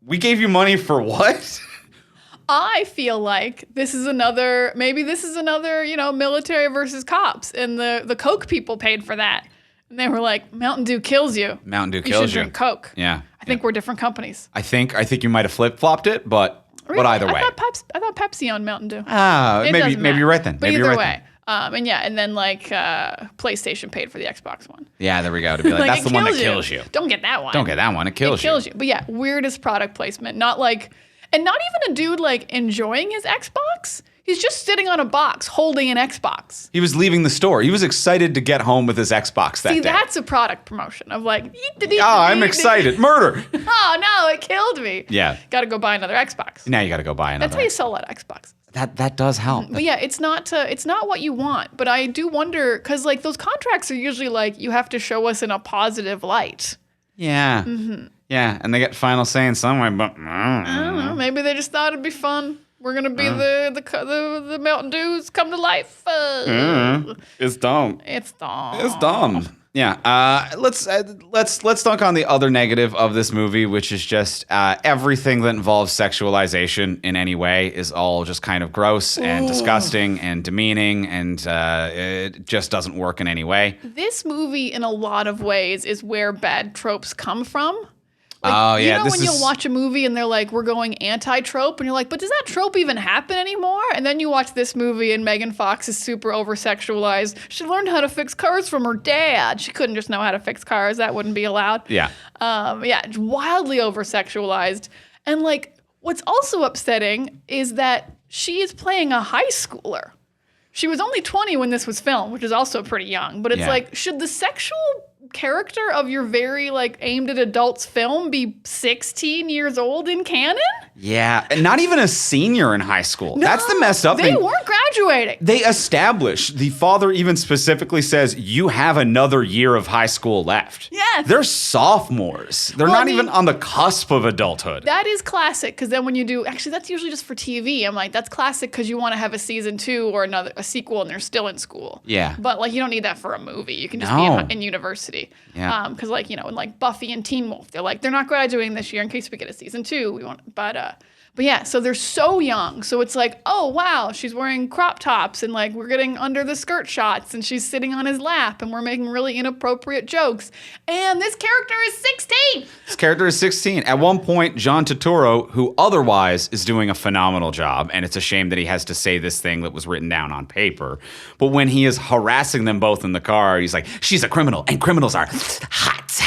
we gave you money for what? I feel like this is another, military versus cops. And the Coke people paid for that. And they were like, Mountain Dew kills you. Mountain Dew kills you. You should drink Coke. Yeah. I think we're different companies. I think you might have flip-flopped it, but either way. I thought Pepsi owned Mountain Dew. Maybe you're right then. But either way. And then like PlayStation paid for the Xbox One. Yeah, there we go. To be like, that's the one that kills you. Don't get that one. Don't get that one. It kills you. But yeah, weirdest product placement. Not even a dude like enjoying his Xbox. He's just sitting on a box holding an Xbox. He was leaving the store. He was excited to get home with his Xbox that day. See, that's a product promotion of like, I'm excited. Murder. Oh no, it killed me. Yeah. Got to go buy another Xbox. Now you got to go buy another. That's how you sell a lot of Xbox. That does help. But yeah, it's not what you want. But I do wonder, because like those contracts are usually like, you have to show us in a positive light. Yeah. Yeah, and they get final say in some way, but I don't know. Maybe they just thought it'd be fun. We're gonna be the Mountain Dews come to life. It's dumb. It's dumb. It's dumb. Yeah. Let's talk on the other negative of this movie, which is just everything that involves sexualization in any way is all just kind of gross and disgusting and demeaning, and it just doesn't work in any way. This movie, in a lot of ways, is where bad tropes come from. Like, you know when you'll watch a movie and they're like, we're going anti-trope, and you're like, but does that trope even happen anymore? And then you watch this movie and Megan Fox is super over-sexualized. She learned how to fix cars from her dad. She couldn't just know how to fix cars. That wouldn't be allowed. Yeah. Wildly over-sexualized. And like, what's also upsetting is that she is playing a high schooler. She was only 20 when this was filmed, which is also pretty young. But it's like, should the sexual character of your very like aimed at adults film be 16 years old in canon? Yeah, and not even a senior in high school. No, that's the messed up thing. They weren't graduating. They establish, the father even specifically says, you have another year of high school left. Yes. They're sophomores. They're not even on the cusp of adulthood. That is classic, because then when you do, actually that's usually just for TV. I'm like, that's classic because you want to have a season 2 or a sequel and they're still in school. Yeah. But like, you don't need that for a movie. You can just be in university. Yeah. Because like, in like Buffy and Teen Wolf, they're like, they're not graduating this year in case we get a season 2. But yeah, so they're so young. So it's like, oh, wow, she's wearing crop tops and like we're getting under the skirt shots and she's sitting on his lap and we're making really inappropriate jokes. And this character is 16. This character is 16. At one point, John Turturro, who otherwise is doing a phenomenal job, and it's a shame that he has to say this thing that was written down on paper, but when he is harassing them both in the car, he's like, she's a criminal and criminals are hot.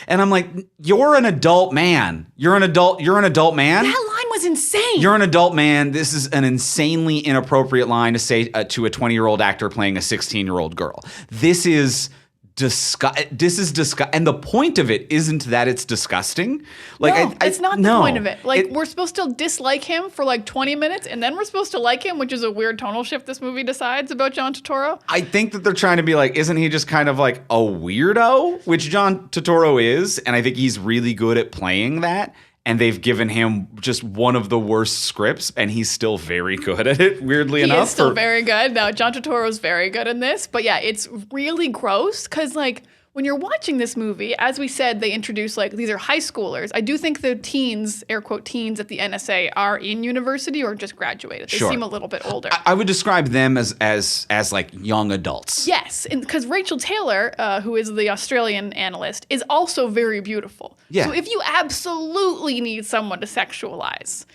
And I'm like, you're an adult man. You're an adult man. That line was insane. You're an adult man. This is an insanely inappropriate line to say to a 20-year-old actor playing a 16-year-old girl. This is This is disgusting. And the point of it isn't that it's disgusting. Like, no, it's not the point of it. Like, we're supposed to dislike him for like 20 minutes, and then we're supposed to like him, which is a weird tonal shift this movie decides about John Turturro. I think that they're trying to be like, isn't he just kind of like a weirdo? Which John Turturro is, and I think he's really good at playing that. And they've given him just one of the worst scripts, and he's still very good at it, weirdly enough. He is still very good. Now, John Turturro's very good in this. But yeah, it's really gross because, like, when you're watching this movie, as we said, they introduce, like, these are high schoolers. I do think the teens, air quote teens at the NSA are in university or just graduated. They seem a little bit older. I would describe them as like young adults. Yes, because Rachel Taylor, who is the Australian analyst, is also very beautiful. Yeah. So if you absolutely need someone to sexualize,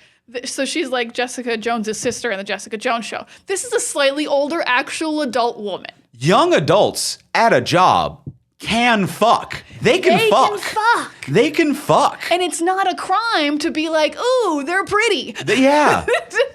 so she's like Jessica Jones's sister in the Jessica Jones show. This is a slightly older, actual adult woman. Young adults at a job can fuck. They can fuck. They can fuck. And it's not a crime to be like, ooh, they're pretty. Yeah.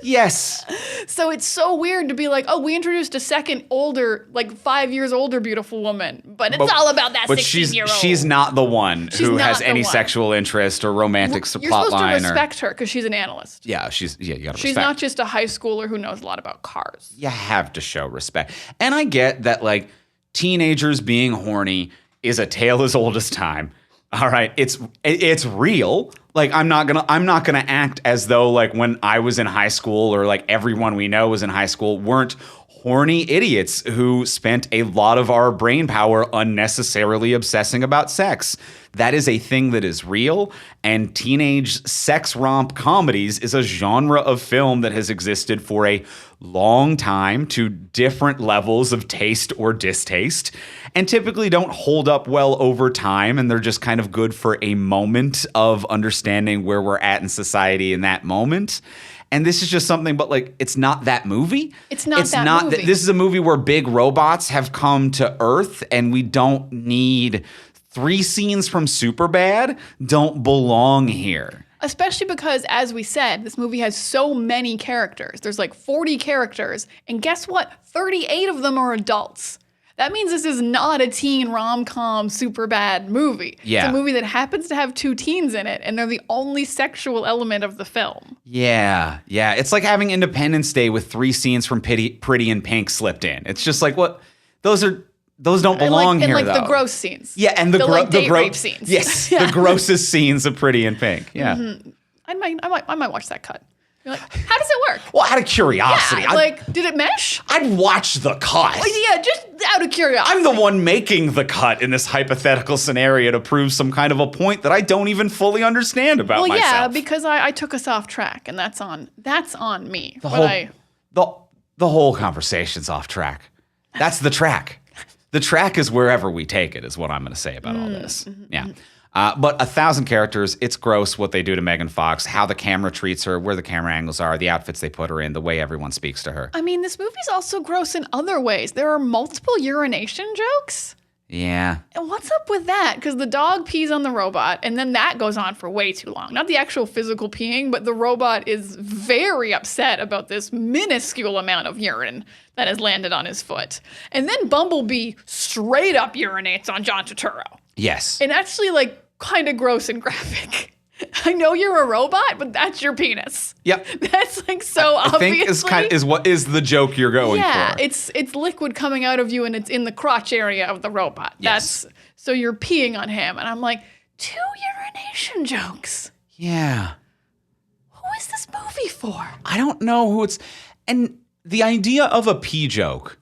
Yes. So it's so weird to be like, oh, we introduced a second older, like 5 years older beautiful woman. But it's all about that 16-year-old. She's not the one who has any sexual interest or romantic plot line. You're supposed to respect her because she's an analyst. Yeah, you gotta respect. She's not just a high schooler who knows a lot about cars. You have to show respect. And I get that, like, teenagers being horny is a tale as old as time. All right, it's real. Like, I'm not gonna act as though, like, when I was in high school or like everyone we know was in high school weren't horny idiots who spent a lot of our brain power unnecessarily obsessing about sex. That is a thing that is real, and teenage sex romp comedies is a genre of film that has existed for a long time to different levels of taste or distaste, and typically don't hold up well over time, and they're just kind of good for a moment of understanding where we're at in society in that moment. And this is just something, but like, it's not that movie. It's not that movie. This is a movie where big robots have come to Earth, and we don't need 3 scenes from Superbad don't belong here. Especially because, as we said, this movie has so many characters. There's like 40 characters, and guess what? 38 of them are adults. That means this is not a teen rom-com Superbad movie. Yeah. It's a movie that happens to have 2 teens in it, and they're the only sexual element of the film. Yeah. It's like having Independence Day with 3 scenes from Pretty in Pink slipped in. It's just like, what? Those don't belong here, though. And like the gross scenes. Yeah, and the rape scenes. Yes, yeah. The grossest scenes of Pretty in Pink. Yeah. Mm-hmm. I might watch that cut. You're like, how does it work? Well, out of curiosity. Yeah, did it mesh? I'd watch the cut. Well, yeah, just out of curiosity. I'm the one making the cut in this hypothetical scenario to prove some kind of a point that I don't even fully understand about myself. Well, yeah, because I took us off track, and that's on me. The whole conversation's off track. That's the track. The track is wherever we take it, is what I'm going to say about all this. Yeah. But 1,000 characters, it's gross what they do to Megan Fox, how the camera treats her, where the camera angles are, the outfits they put her in, the way everyone speaks to her. I mean, this movie's also gross in other ways. There are multiple urination jokes. Yeah. And what's up with that? Because the dog pees on the robot, and then that goes on for way too long. Not the actual physical peeing, but the robot is very upset about this minuscule amount of urine that has landed on his foot. And then Bumblebee straight up urinates on John Turturro. Yes. And actually, like, kind of gross and graphic. I know you're a robot, but that's your penis. Yep. That's like so obvious. I think is what is the joke you're going for. Yeah, it's liquid coming out of you, and it's in the crotch area of the robot. Yes. So you're peeing on him, and I'm like, 2 urination jokes. Yeah. Who is this movie for? I don't know who it's, and the idea of a pee joke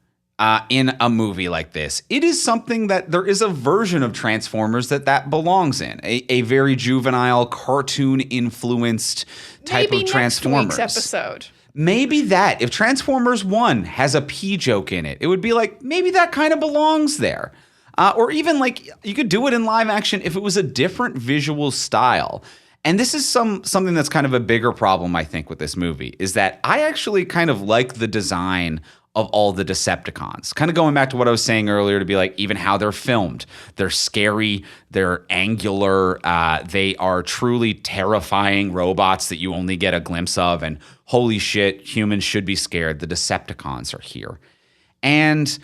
in a movie like this, it is something that there is a version of Transformers that belongs in. A very juvenile, cartoon-influenced type of Transformers. Maybe next week's episode. Maybe that. If Transformers 1 has a pee joke in it, it would be like, maybe that kind of belongs there. Or even like, you could do it in live action if it was a different visual style. And this is something that's kind of a bigger problem, I think, with this movie, is that I actually kind of like the design of all the Decepticons. Kind of going back to what I was saying earlier, to be like, even how they're filmed. They're scary, they're angular, they are truly terrifying robots that you only get a glimpse of, and holy shit, humans should be scared. The Decepticons are here. And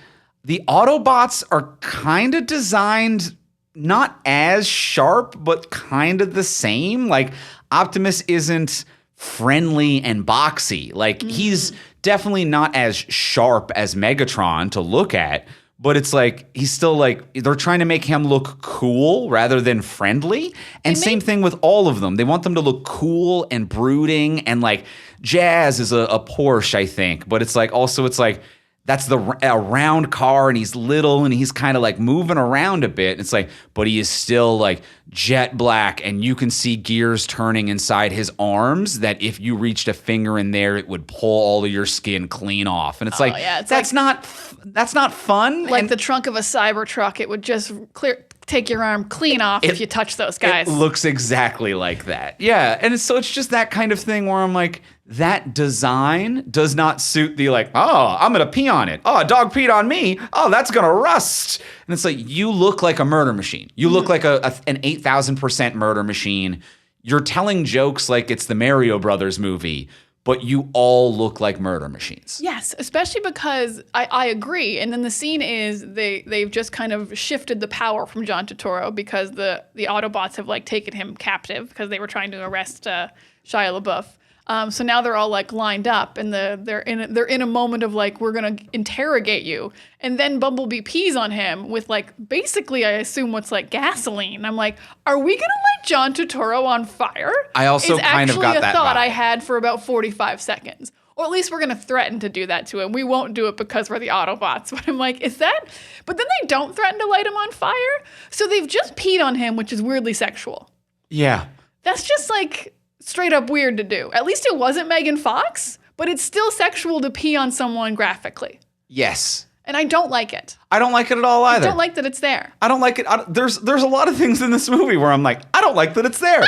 the Autobots are kind of designed not as sharp, but kind of the same. Like Optimus isn't friendly and boxy. Like he's definitely not as sharp as Megatron to look at, but it's like he's still like they're trying to make him look cool rather than friendly. And same thing with all of them. They want them to look cool and brooding, and like Jazz is a Porsche, I think, but it's like also it's like that's a round car, and he's little, and he's kind of like moving around a bit. It's like, but he is still like jet black, and you can see gears turning inside his arms that if you reached a finger in there, it would pull all of your skin clean off. And it's that's not fun. Like the trunk of a Cybertruck, it would just take your arm clean off if you touch those guys. It looks exactly like that. Yeah. And it's just that kind of thing where I'm like, that design does not suit the like, oh, I'm going to pee on it. Oh, a dog peed on me. Oh, that's going to rust. And it's like, you look like a murder machine. You look like an 8,000% murder machine. You're telling jokes like it's the Mario Brothers movie, but you all look like murder machines. Yes, especially because I agree. And then the scene is they've just kind of shifted the power from John Turturro because the Autobots have like taken him captive because they were trying to arrest Shia LaBeouf. So now they're all like lined up, and they're in a moment of like, we're gonna interrogate you, and then Bumblebee pees on him with like basically I assume what's like gasoline. I'm like, are we gonna light John Turturro on fire? I also kind of got that vibe. It's actually a thought I had for about 45 seconds. Or at least we're gonna threaten to do that to him. We won't do it because we're the Autobots. But I'm like, is that? But then they don't threaten to light him on fire. So they've just peed on him, which is weirdly sexual. Yeah. That's just like straight up weird to do. At least it wasn't Megan Fox, but it's still sexual to pee on someone graphically. Yes. And I don't like it. I don't like it at all either. I don't like that it's there. I don't like it. There's a lot of things in this movie where I'm like, I don't like that it's there.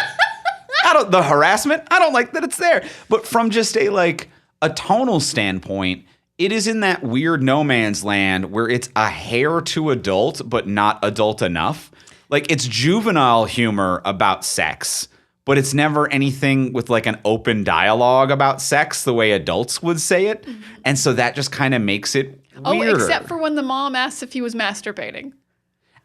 The harassment, I don't like that it's there. But from just a tonal standpoint, it is in that weird no man's land where it's a hair too adult, but not adult enough. Like it's juvenile humor about sex, but it's never anything with like an open dialogue about sex the way adults would say it. Mm-hmm. And so that just kind of makes it weirder. Oh, except for when the mom asks if he was masturbating.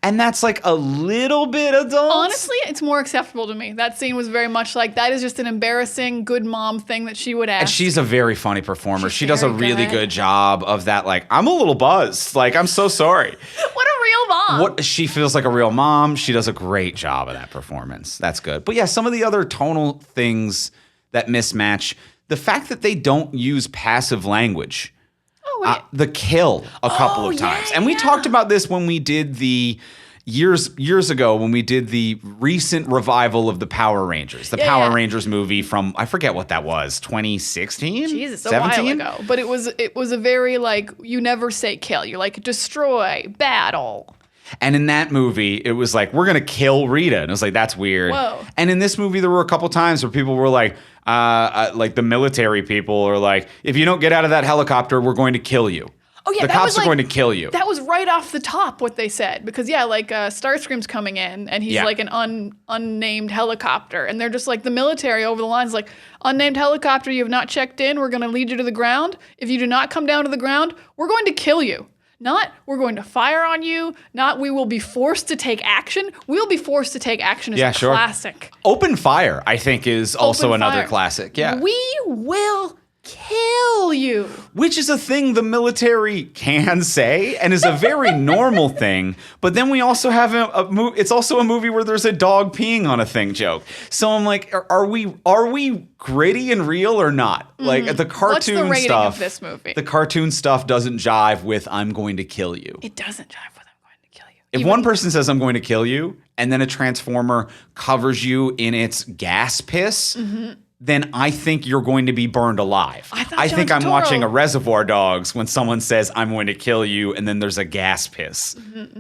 And that's like a little bit adult. Honestly, it's more acceptable to me. That scene was very much like, that is just an embarrassing good mom thing that she would ask. And she's a very funny performer. She does a really good job of that. Like, I'm a little buzzed. Like, I'm so sorry. What a real mom. She feels like a real mom. She does a great job of that performance. That's good. But yeah, some of the other tonal things that mismatch, the fact that they don't use passive language. The kill a couple of times. And we talked about this when we did the years ago when we did the recent revival of the Power Rangers. The Power Rangers movie from, I forget what that was, 2016? Jesus, 17? A while ago. But it was a very like, you never say kill. You're like, destroy, battle. And in that movie, it was like, we're going to kill Rita. And it was like, that's weird. Whoa. And in this movie, there were a couple times where people were like the military people are like, if you don't get out of that helicopter, we're going to kill you. Oh, yeah, the cops are going to kill you. That was right off the top what they said. Because, Starscream's coming in, and he's like an unnamed helicopter. And they're just like, the military over the lines like, unnamed helicopter, you have not checked in. We're going to lead you to the ground. If you do not come down to the ground, we're going to kill you. Not, we're going to fire on you. Not, we will be forced to take action. We'll be forced to take action is a classic. Open fire, I think, is also another classic. Yeah. We will kill you. Which is a thing the military can say and is a very normal thing. But then we also have it's also a movie where there's a dog peeing on a thing joke. So I'm like, are we gritty and real or not? Like the cartoon What's the rating stuff of this movie? The cartoon stuff doesn't jive with I'm going to kill you. It doesn't jive with I'm going to kill you. If one person says I'm going to kill you and then a transformer covers you in its gas piss, then I think you're going to be burned alive. I think I'm watching a Reservoir Dogs when someone says I'm going to kill you and then there's a gas piss.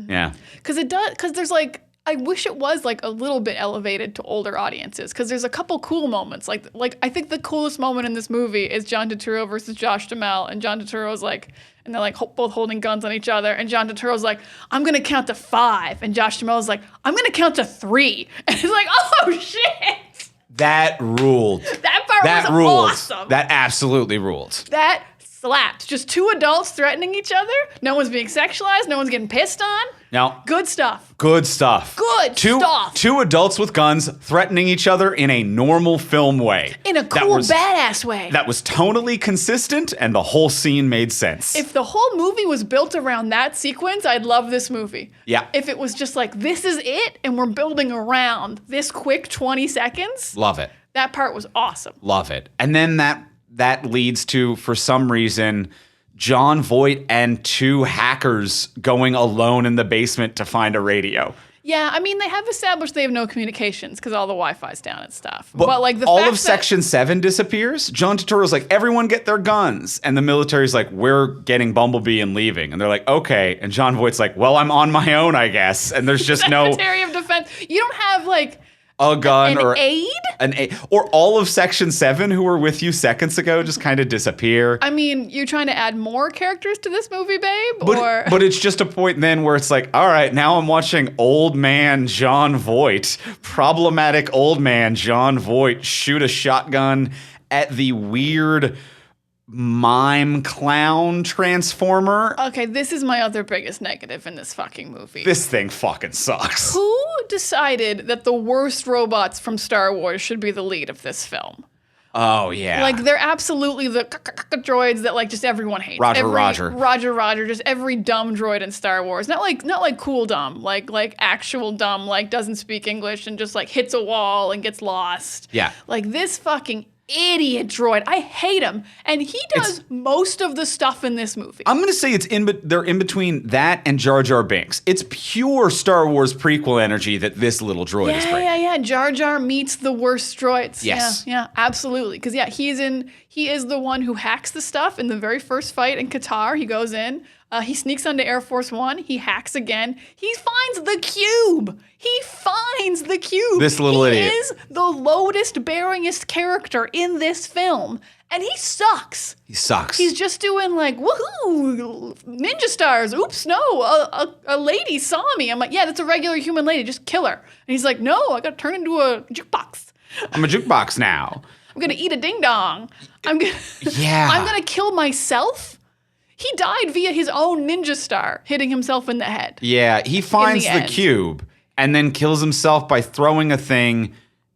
Yeah. Because there's like, I wish it was like a little bit elevated to older audiences because there's a couple cool moments. Like I think the coolest moment in this movie is John Turturro versus Josh Duhamel, and John Turturro's like, and they're like both holding guns on each other, and John Turturro's like, I'm gonna count to 5, and Josh Duhamel's like, I'm gonna count to 3, and he's like, oh shit. That ruled. That part was awesome. That absolutely ruled. That slapped. Just two adults threatening each other. No one's being sexualized. No one's getting pissed on. Now, good stuff. Good stuff. Good stuff. Two adults with guns threatening each other in a normal film way. In a cool, badass way. That was tonally consistent, and the whole scene made sense. If the whole movie was built around that sequence, I'd love this movie. Yeah. If it was just like, this is it, and we're building around this quick 20 seconds. Love it. That part was awesome. Love it. And then that leads to, for some reason, John Voight and two hackers going alone in the basement to find a radio. Yeah, I mean, they have established they have no communications because all the Wi-Fi's down and stuff. But like all of Section 7 disappears. John Turturro's like, everyone get their guns. And the military's like, we're getting Bumblebee and leaving. And they're like, okay. And John Voight's like, well, I'm on my own, I guess. And there's just Secretary of Defense. You don't have like a gun or an aide? Or all of Section 7 who were with you seconds ago just kind of disappear. I mean, you're trying to add more characters to this movie, babe? But it's just a point then where it's like, all right, now I'm watching old man John Voight, problematic old man John Voight shoot a shotgun at the weird mime clown transformer. Okay, this is my other biggest negative in this fucking movie. This thing fucking sucks. Who decided that the worst robots from Star Wars should be the lead of this film? Oh, yeah. Like, they're absolutely the droids that, like, just everyone hates. Roger, just every dumb droid in Star Wars. Not like cool dumb, like actual dumb, like doesn't speak English and just, like, hits a wall and gets lost. Yeah. Like, this fucking idiot droid. I hate him. And he does most of the stuff in this movie. I'm going to say they're in between that and Jar Jar Binks. It's pure Star Wars prequel energy that this little droid is bringing. Yeah. Jar Jar meets the worst droids. Yes. Yeah, absolutely. Because, he is the one who hacks the stuff in the very first fight in Qatar. He goes in. He sneaks onto Air Force One. He hacks again. He finds the cube. This little idiot. He is the lowest bearingest character in this film. And he sucks. He's just doing like, woohoo, ninja stars. Oops, no, a lady saw me. I'm like, yeah, that's a regular human lady. Just kill her. And he's like, no, I got to turn into a jukebox. I'm a jukebox now. I'm going to eat a ding dong. I'm going to kill myself. He died via his own ninja star, hitting himself in the head. Yeah, he finds the cube and then kills himself by throwing a thing,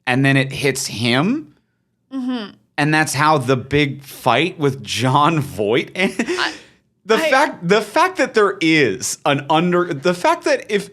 and then it hits him. Mm-hmm. And that's how the big fight with John Voight ends. The fact that there is the fact that if,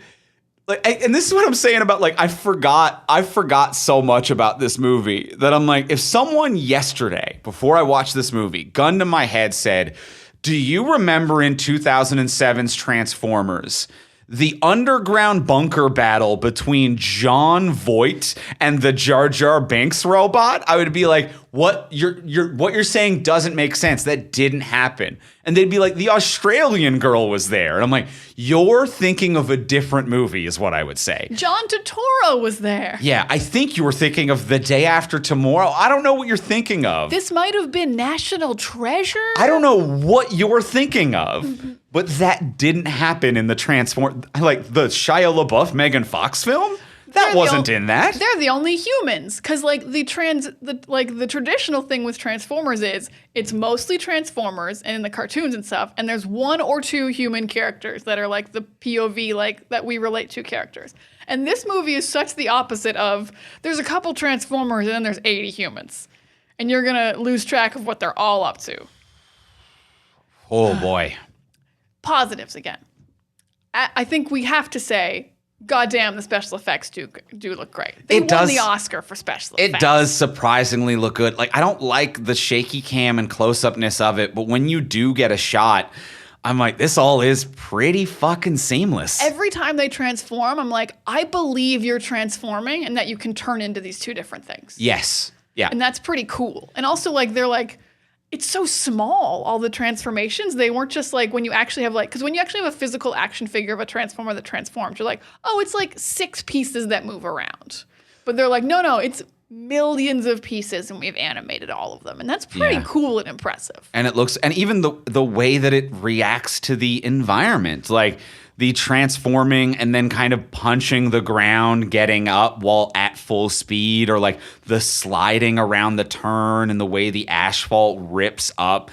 like, and this is what I'm saying about, like, I forgot so much about this movie that I'm like, if someone yesterday, before I watched this movie, gun to my head said, do you remember in 2007's Transformers, the underground bunker battle between John Voight and the Jar Jar Binks robot? I would be like, what you're saying doesn't make sense. That didn't happen. And they'd be like, the Australian girl was there. And I'm like, you're thinking of a different movie is what I would say. John Turturro was there. Yeah, I think you were thinking of The Day After Tomorrow. I don't know what you're thinking of. This might have been National Treasure. I don't know what you're thinking of. But that didn't happen in the the Shia LaBeouf Megan Fox film. That wasn't in that. They're the only humans, because like the traditional thing with Transformers is it's mostly Transformers and in the cartoons and stuff, and there's one or two human characters that are like the POV, like that we relate to characters. And this movie is such the opposite of there's a couple Transformers and then there's 80 humans, and you're gonna lose track of what they're all up to. Oh boy. Positives again. I think we have to say, goddamn, the special effects do look great. They won the Oscar for special effects. It does surprisingly look good. Like, I don't like the shaky cam and close-upness of it, but when you do get a shot, I'm like, this all is pretty fucking seamless. Every time they transform, I'm like, I believe you're transforming and that you can turn into these two different things. Yes. Yeah. And that's pretty cool. And also, like, they're like, it's so small, all the transformations. They weren't just like when you actually have because when you actually have a physical action figure of a Transformer that transforms, you're like, oh, it's like 6 pieces that move around. But they're like, no, it's millions of pieces and we've animated all of them. And that's pretty cool and impressive. And it looks, and even the way that it reacts to the environment, like the transforming and then kind of punching the ground, getting up while at full speed, or like the sliding around the turn and the way the asphalt rips up.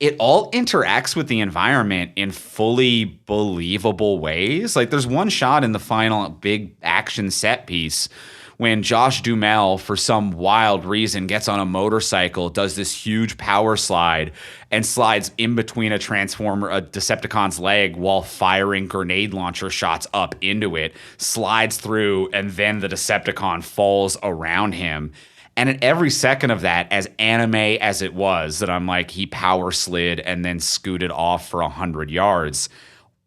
it all interacts with the environment in fully believable ways. Like there's one shot in the final big action set piece when Josh Duhamel, for some wild reason, gets on a motorcycle, does this huge power slide, and slides in between a Decepticon's leg while firing grenade launcher shots up into it, slides through, and then the Decepticon falls around him. And at every second of that, as anime as it was, that I'm like, he power slid and then scooted off for 100 yards.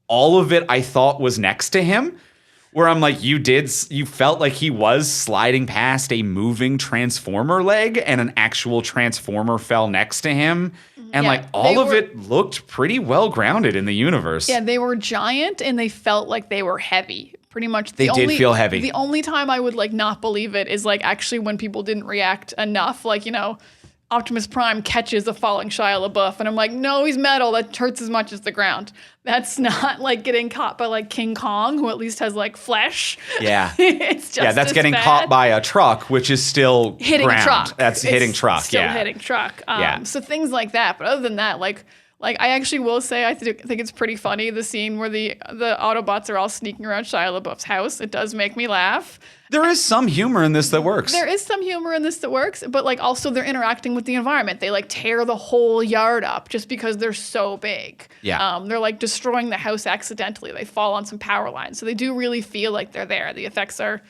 All of it I thought was next to him. Where I'm like, you felt like he was sliding past a moving Transformer leg and an actual Transformer fell next to him. And like all of it looked pretty well grounded in the universe. Yeah, they were giant and they felt like they were heavy. Pretty much. They did feel heavy. The only time I would like not believe it is like actually when people didn't react enough. Like, Optimus Prime catches a falling Shia LaBeouf, and I'm like, no, he's metal. That hurts as much as the ground. That's not like getting caught by like King Kong, who at least has like flesh. Yeah. It's just that's getting caught by a truck, which is still hitting ground. a truck. That's hitting truck. Still hitting truck. So things like that. But other than that, like I actually will say I think it's pretty funny, the scene where the Autobots are all sneaking around Shia LaBeouf's house. It does make me laugh. There is some humor in this that works. There is some humor in this that works, but like also they're interacting with the environment. They like tear the whole yard up just because they're so big. Yeah. They're like destroying the house accidentally. They fall on some power lines. So they do really feel like they're there. The effects are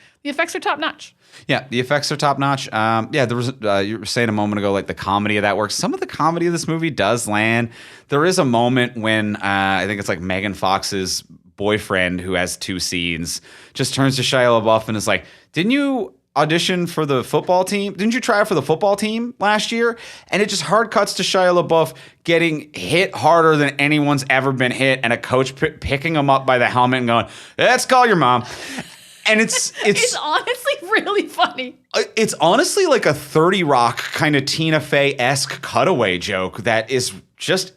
top notch. Yeah, the effects are top notch. There was you were saying a moment ago, like the comedy of that works. Some of the comedy of this movie does land. There is a moment when I think it's like Megan Fox's boyfriend, who has two scenes, just turns to Shia LaBeouf and is like, "Didn't you audition for the football team? Didn't you try out for the football team last year?" And it just hard cuts to Shia LaBeouf getting hit harder than anyone's ever been hit, and a coach picking him up by the helmet and going, "Let's call your mom." And it's honestly really funny. It's honestly like a 30 Rock kind of Tina Fey-esque cutaway joke that is just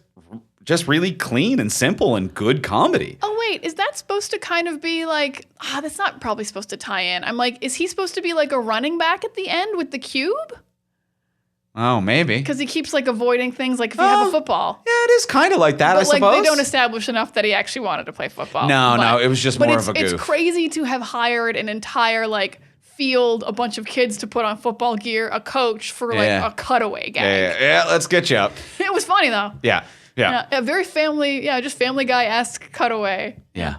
really clean and simple and good comedy. Oh, wait, is that supposed to kind of be like, that's not probably supposed to tie in. I'm like, is he supposed to be like a running back at the end with the cube? Oh, maybe. Because he keeps like avoiding things like if you have a football. Yeah, it is kind of like that, I suppose. But like they don't establish enough that he actually wanted to play football. No, it was just more of a goof. It's crazy to have hired an entire like field, a bunch of kids to put on football gear, a coach for like a cutaway gag. Yeah, let's get you up. It was funny though. Yeah. A very just Family Guy-esque cutaway. Yeah.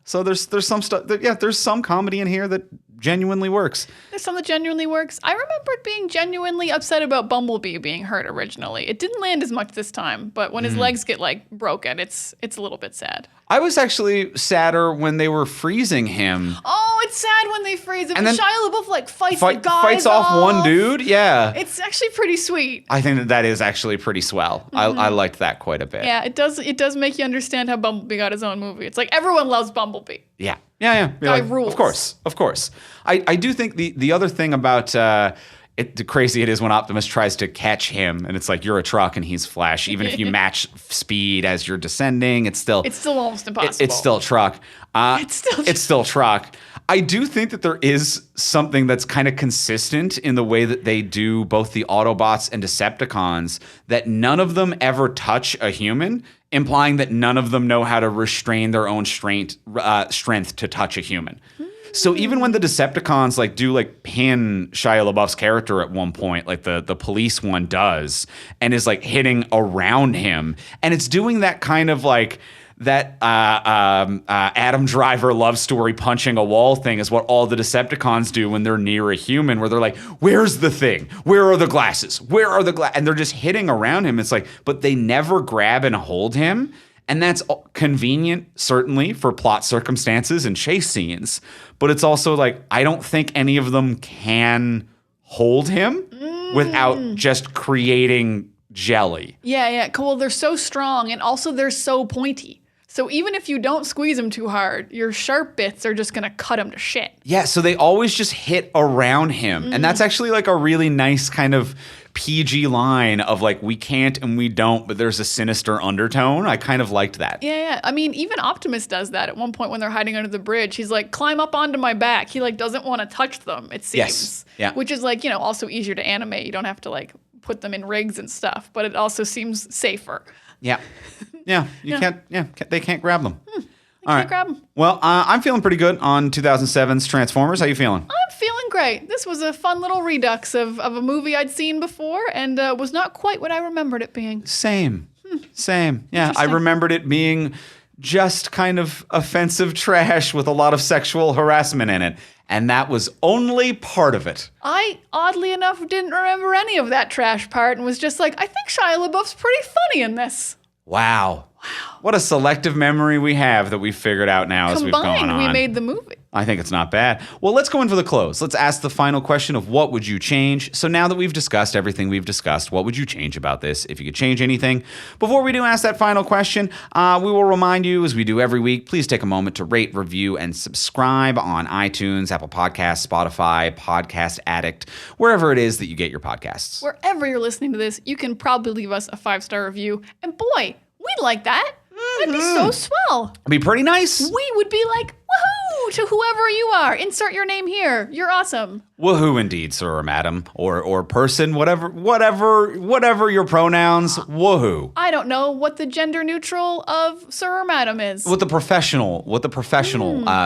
So there's some stuff. There's some comedy in here that genuinely works. There's some that genuinely works. I remember being genuinely upset about Bumblebee being hurt originally. It didn't land as much this time, but when his legs get like broken, it's a little bit sad. I was actually sadder when they were freezing him. Oh, it's sad when they freeze him. And then Shia LaBeouf like fights off one dude. Yeah, it's actually pretty sweet. I think that is actually pretty swell. I liked that quite a bit. Yeah, it does make you understand how Bumblebee got his own movie. It's like everyone loves Bumblebee. Yeah. Guy rules. Of course. I do think the other thing about the crazy it is when Optimus tries to catch him, and it's like you're a truck and he's Flash. Even if you match speed as you're descending, it's still almost impossible. It's still truck. It's still truck. I do think that there is something that's kind of consistent in the way that they do both the Autobots and Decepticons, that none of them ever touch a human, implying that none of them know how to restrain their own strength to touch a human. So even when the Decepticons like do like pin Shia LaBeouf's character at one point, like the police one does, and is like hitting around him, and it's doing that kind of like that Adam Driver love story punching a wall thing is what all the Decepticons do when they're near a human, where they're like, where's the thing? Where are the glasses? Where are the glasses? And they're just hitting around him. It's like, but they never grab and hold him. And that's convenient, certainly, for plot circumstances and chase scenes. But it's also like, I don't think any of them can hold him without just creating jelly. Yeah. Well, they're so strong, and also they're so pointy. So even if you don't squeeze them too hard, your sharp bits are just going to cut him to shit. Yeah, so they always just hit around him. And that's actually like a really nice kind of PG line of like, we can't and we don't, but there's a sinister undertone. I kind of liked that. Yeah. I mean, even Optimus does that at one point when they're hiding under the bridge. He's like, climb up onto my back. He like doesn't want to touch them, it seems. Yes. Yeah. Which is like, also easier to animate. You don't have to like put them in rigs and stuff, but it also seems safer. Yeah. Yeah. They can't grab them. All right. Grab them. Well, I'm feeling pretty good on 2007's Transformers. How you feeling? I'm feeling great. This was a fun little redux of a movie I'd seen before and was not quite what I remembered it being. Same. Yeah, I remembered it being just kind of offensive trash with a lot of sexual harassment in it. And that was only part of it. I, oddly enough, didn't remember any of that trash part and was just like, I think Shia LaBeouf's pretty funny in this. Wow. What a selective memory we have that we've figured out now as we've gone on. Combined, we made the movie. I think it's not bad. Well, let's go in for the close. Let's ask the final question of what would you change? So now that we've discussed everything we've discussed, what would you change about this if you could change anything? Before we do ask that final question, we will remind you, as we do every week, please take a moment to rate, review, and subscribe on iTunes, Apple Podcasts, Spotify, Podcast Addict, wherever it is that you get your podcasts. Wherever you're listening to this, you can probably leave us a 5-star review. And boy, we'd like that. That'd be so swell. It'd be pretty nice. We would be like, woohoo, to whoever you are. Insert your name here. You're awesome. Woohoo indeed, sir or madam, or person, whatever your pronouns, woohoo. I don't know what the gender neutral of sir or madam is. What the professional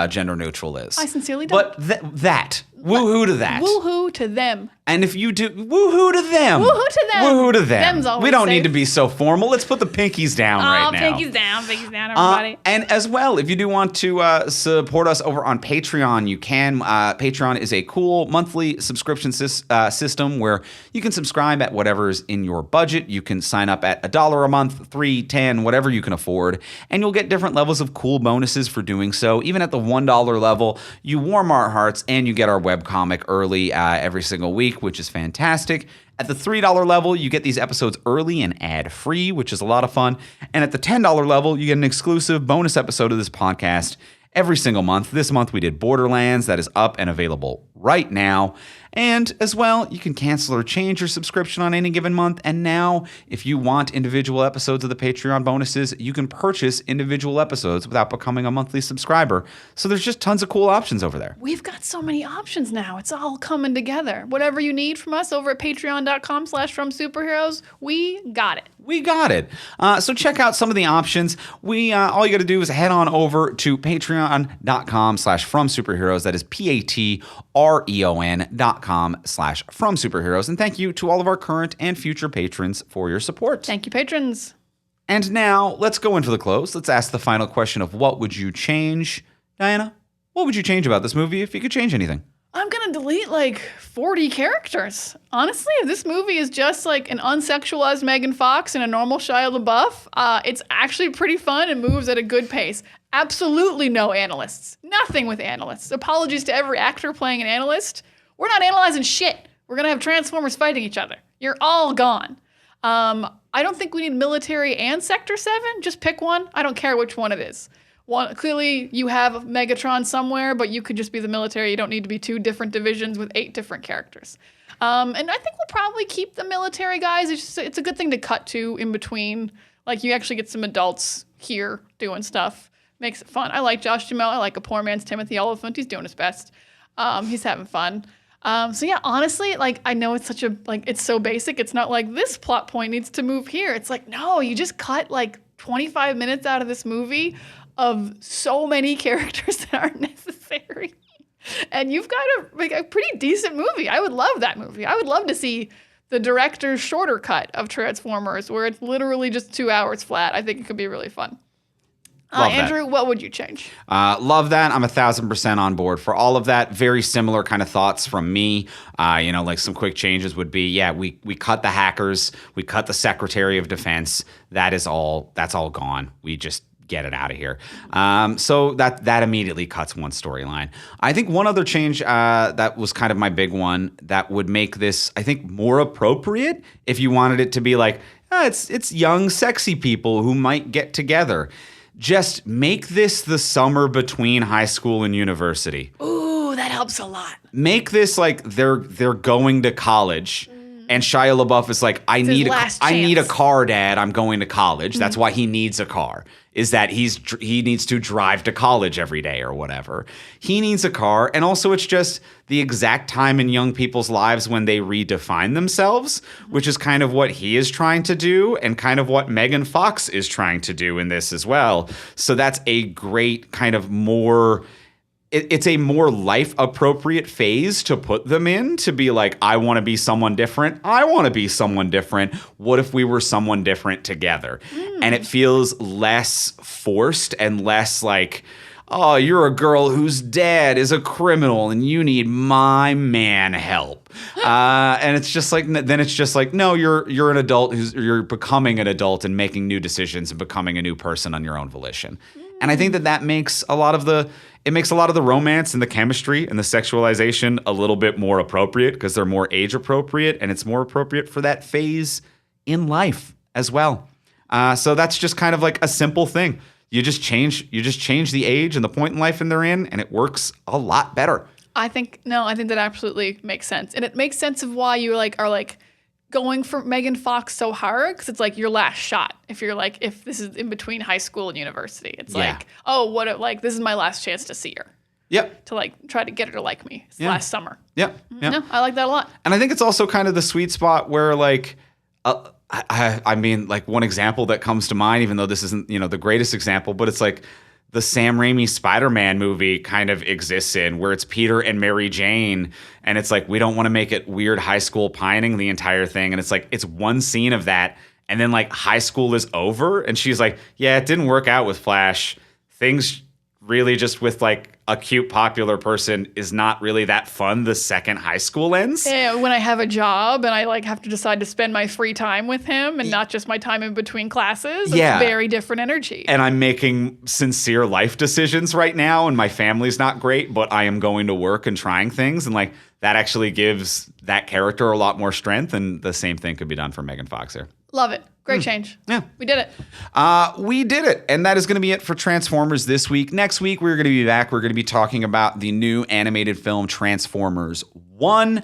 gender neutral is. I sincerely don't. But that. Woohoo to that. Woohoo to them. And if you do, woohoo to them. Woohoo to them. Woohoo to them. Them's always we don't safe. need to be so formal. Let's put the pinkies down right now. Pinkies down, everybody. And as well, if you do want to support us over on Patreon, you can. Patreon is a cool monthly subscription system where you can subscribe at whatever's in your budget. You can sign up at $1 a month, $3, $10, whatever you can afford, and you'll get different levels of cool bonuses for doing so. Even at the $1 level, you warm our hearts and you get our webcomic early every single week, which is fantastic. At the $3 level, you get these episodes early and ad-free, which is a lot of fun. And at the $10 level, you get an exclusive bonus episode of this podcast every single month. This month, we did Borderlands. That is up and available right now. And as well, you can cancel or change your subscription on any given month. And now, if you want individual episodes of the Patreon bonuses, you can purchase individual episodes without becoming a monthly subscriber. So there's just tons of cool options over there. We've got so many options now. It's all coming together. Whatever you need from us over at patreon.com/fromsuperheroes, we got it. We got it. So check out some of the options. All you got to do is head on over to patreon.com/fromsuperheroes. That is patreon.com/fromsuperheroes. And thank you to all of our current and future patrons for your support. Thank you, patrons. And now let's go in for the close. Let's ask the final question of what would you change? Diana, what would you change about this movie if you could change anything? I'm going to delete like 40 characters. Honestly, if this movie is just like an unsexualized Megan Fox and a normal Shia LaBeouf, it's actually pretty fun and moves at a good pace. Absolutely no analysts. Nothing with analysts. Apologies to every actor playing an analyst. We're not analyzing shit. We're going to have Transformers fighting each other. You're all gone. I don't think we need military and Sector 7. Just pick one. I don't care which one it is. Clearly, you have Megatron somewhere, but you could just be the military. You don't need to be 2 different divisions with 8 different characters. And I think we'll probably keep the military guys. It's a good thing to cut to in between. Like, you actually get some adults here doing stuff. Makes it fun. I like Josh Duhamel. I like a poor man's Timothy Oliphant. He's doing his best. He's having fun. So yeah, honestly, like, I know it's it's so basic. It's not like this plot point needs to move here. It's like, no, you just cut like 25 minutes out of this movie of so many characters that aren't necessary. And you've got a pretty decent movie. I would love that movie. I would love to see the director's shorter cut of Transformers where it's literally just 2 hours flat. I think it could be really fun. Andrew, what would you change? Love that. I'm 1,000% on board for all of that. Very similar kind of thoughts from me. Like some quick changes would be, we cut the hackers. We cut the Secretary of Defense. That's all gone. We just get it out of here. So that immediately cuts one storyline. I think one other change that was kind of my big one that would make this, I think, more appropriate if you wanted it to be like, it's young, sexy people who might get together. Just make this the summer between high school and university. Ooh, that helps a lot. Make this like they're going to college. And Shia LaBeouf is like, I need a car, Dad. I'm going to college. That's why he needs a car, is that he needs to drive to college every day or whatever. He needs a car. And also it's just the exact time in young people's lives when they redefine themselves, which is kind of what he is trying to do and kind of what Megan Fox is trying to do in this as well. So that's a great kind of it's a more life-appropriate phase to put them in, to be like, I want to be someone different. I want to be someone different. What if we were someone different together? And it feels less forced and less like, oh, you're a girl whose dad is a criminal and you need my man help. And it's just like, no, you're an adult you're becoming an adult and making new decisions and becoming a new person on your own volition. And I think that makes a lot of the romance and the chemistry and the sexualization a little bit more appropriate, because they're more age appropriate and it's more appropriate for that phase in life as well. So that's just kind of like a simple thing. You just change the age and the point in life and they're in, and it works a lot better. I think that absolutely makes sense. And it makes sense of why you are going for Megan Fox so hard, because it's like your last shot. If this is in between high school and university, it's this is my last chance to see her. Yep. To try to get her to like me. It's last summer. Yep. No, I like that a lot. And I think it's also kind of the sweet spot where I mean, one example that comes to mind, even though this isn't, the greatest example, but it's like the Sam Raimi Spider-Man movie kind of exists in, where it's Peter and Mary Jane, and it's like, we don't want to make it weird high school pining the entire thing, and it's like, it's one scene of that, and then high school is over, and she's like, yeah, it didn't work out with Flash. Things really just with a cute popular person is not really that fun the second high school ends. Yeah, when I have a job and I have to decide to spend my free time with him and not just my time in between classes, it's very different energy. And I'm making sincere life decisions right now, and my family's not great, but I am going to work and trying things, and that actually gives that character a lot more strength, and the same thing could be done for Megan Fox here. Love it. Great change. Yeah. We did it. We did it. And that is going to be it for Transformers this week. Next week, we're going to be back. We're going to be talking about the new animated film Transformers 1.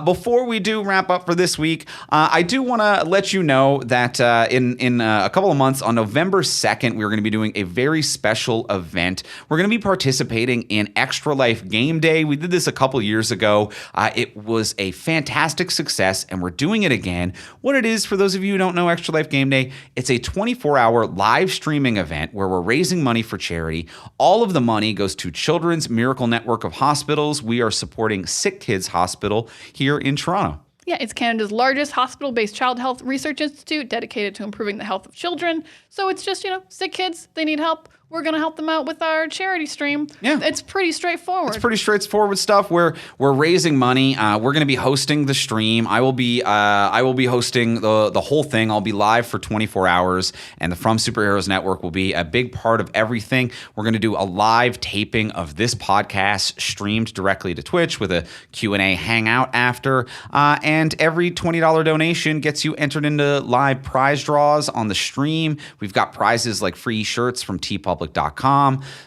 Before we do wrap up for this week, I do want to let you know that in a couple of months, on November 2nd, we're going to be doing a very special event. We're going to be participating in Extra Life Game Day. We did this a couple years ago. It was a fantastic success, and we're doing it again. What it is, for those of you who don't know Extra Life Game Day, it's a 24-hour live streaming event where we're raising money for charity. All of the money goes to Children's Miracle Network of Hospitals. We are supporting Sick Kids Hospital here in Toronto. Yeah, it's Canada's largest hospital-based child health research institute dedicated to improving the health of children. So it's just, sick kids, they need help. We're going to help them out with our charity stream. Yeah. It's pretty straightforward. It's pretty straightforward stuff. We're raising money. We're going to be hosting the stream. I will be hosting the whole thing. I'll be live for 24 hours, and the From Superheroes Network will be a big part of everything. We're going to do a live taping of this podcast streamed directly to Twitch with a Q&A hangout after. And every $20 donation gets you entered into live prize draws on the stream. We've got prizes like free shirts from TeePublic.com,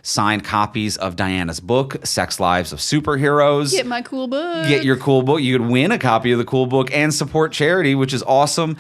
signed copies of Diana's book, Sex Lives of Superheroes. Get my cool book. Get your cool book. You could win a copy of the cool book and support charity, which is awesome.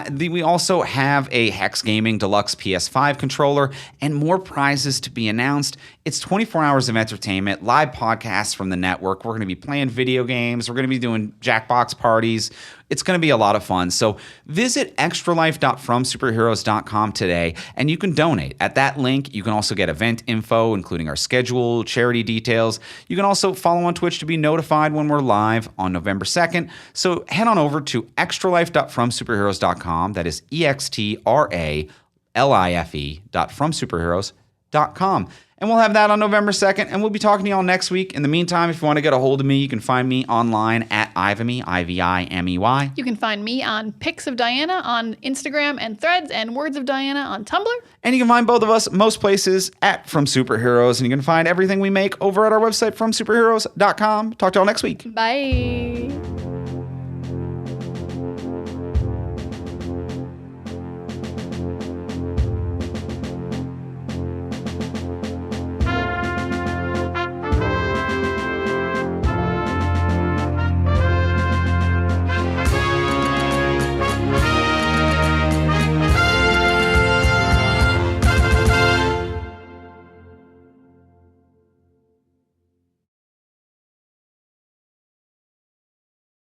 We also have a Hex Gaming Deluxe PS5 controller and more prizes to be announced. It's 24 hours of entertainment, live podcasts from the network. We're going to be playing video games. We're going to be doing Jackbox parties. It's going to be a lot of fun. So visit extralife.fromsuperheroes.com today, and you can donate. At that link, you can also get event info, including our schedule, charity details. You can also follow on Twitch to be notified when we're live on November 2nd. So head on over to extralife.fromsuperheroes.com. That is extralife.fromsuperheroes.com. And we'll have that on November 2nd, and we'll be talking to y'all next week. In the meantime, if you want to get a hold of me, you can find me online at Ivimey, Ivimey. You can find me on Pics of Diana on Instagram and Threads, and Words of Diana on Tumblr. And you can find both of us most places at From Superheroes, and you can find everything we make over at our website, FromSuperheroes.com. Talk to y'all next week. Bye.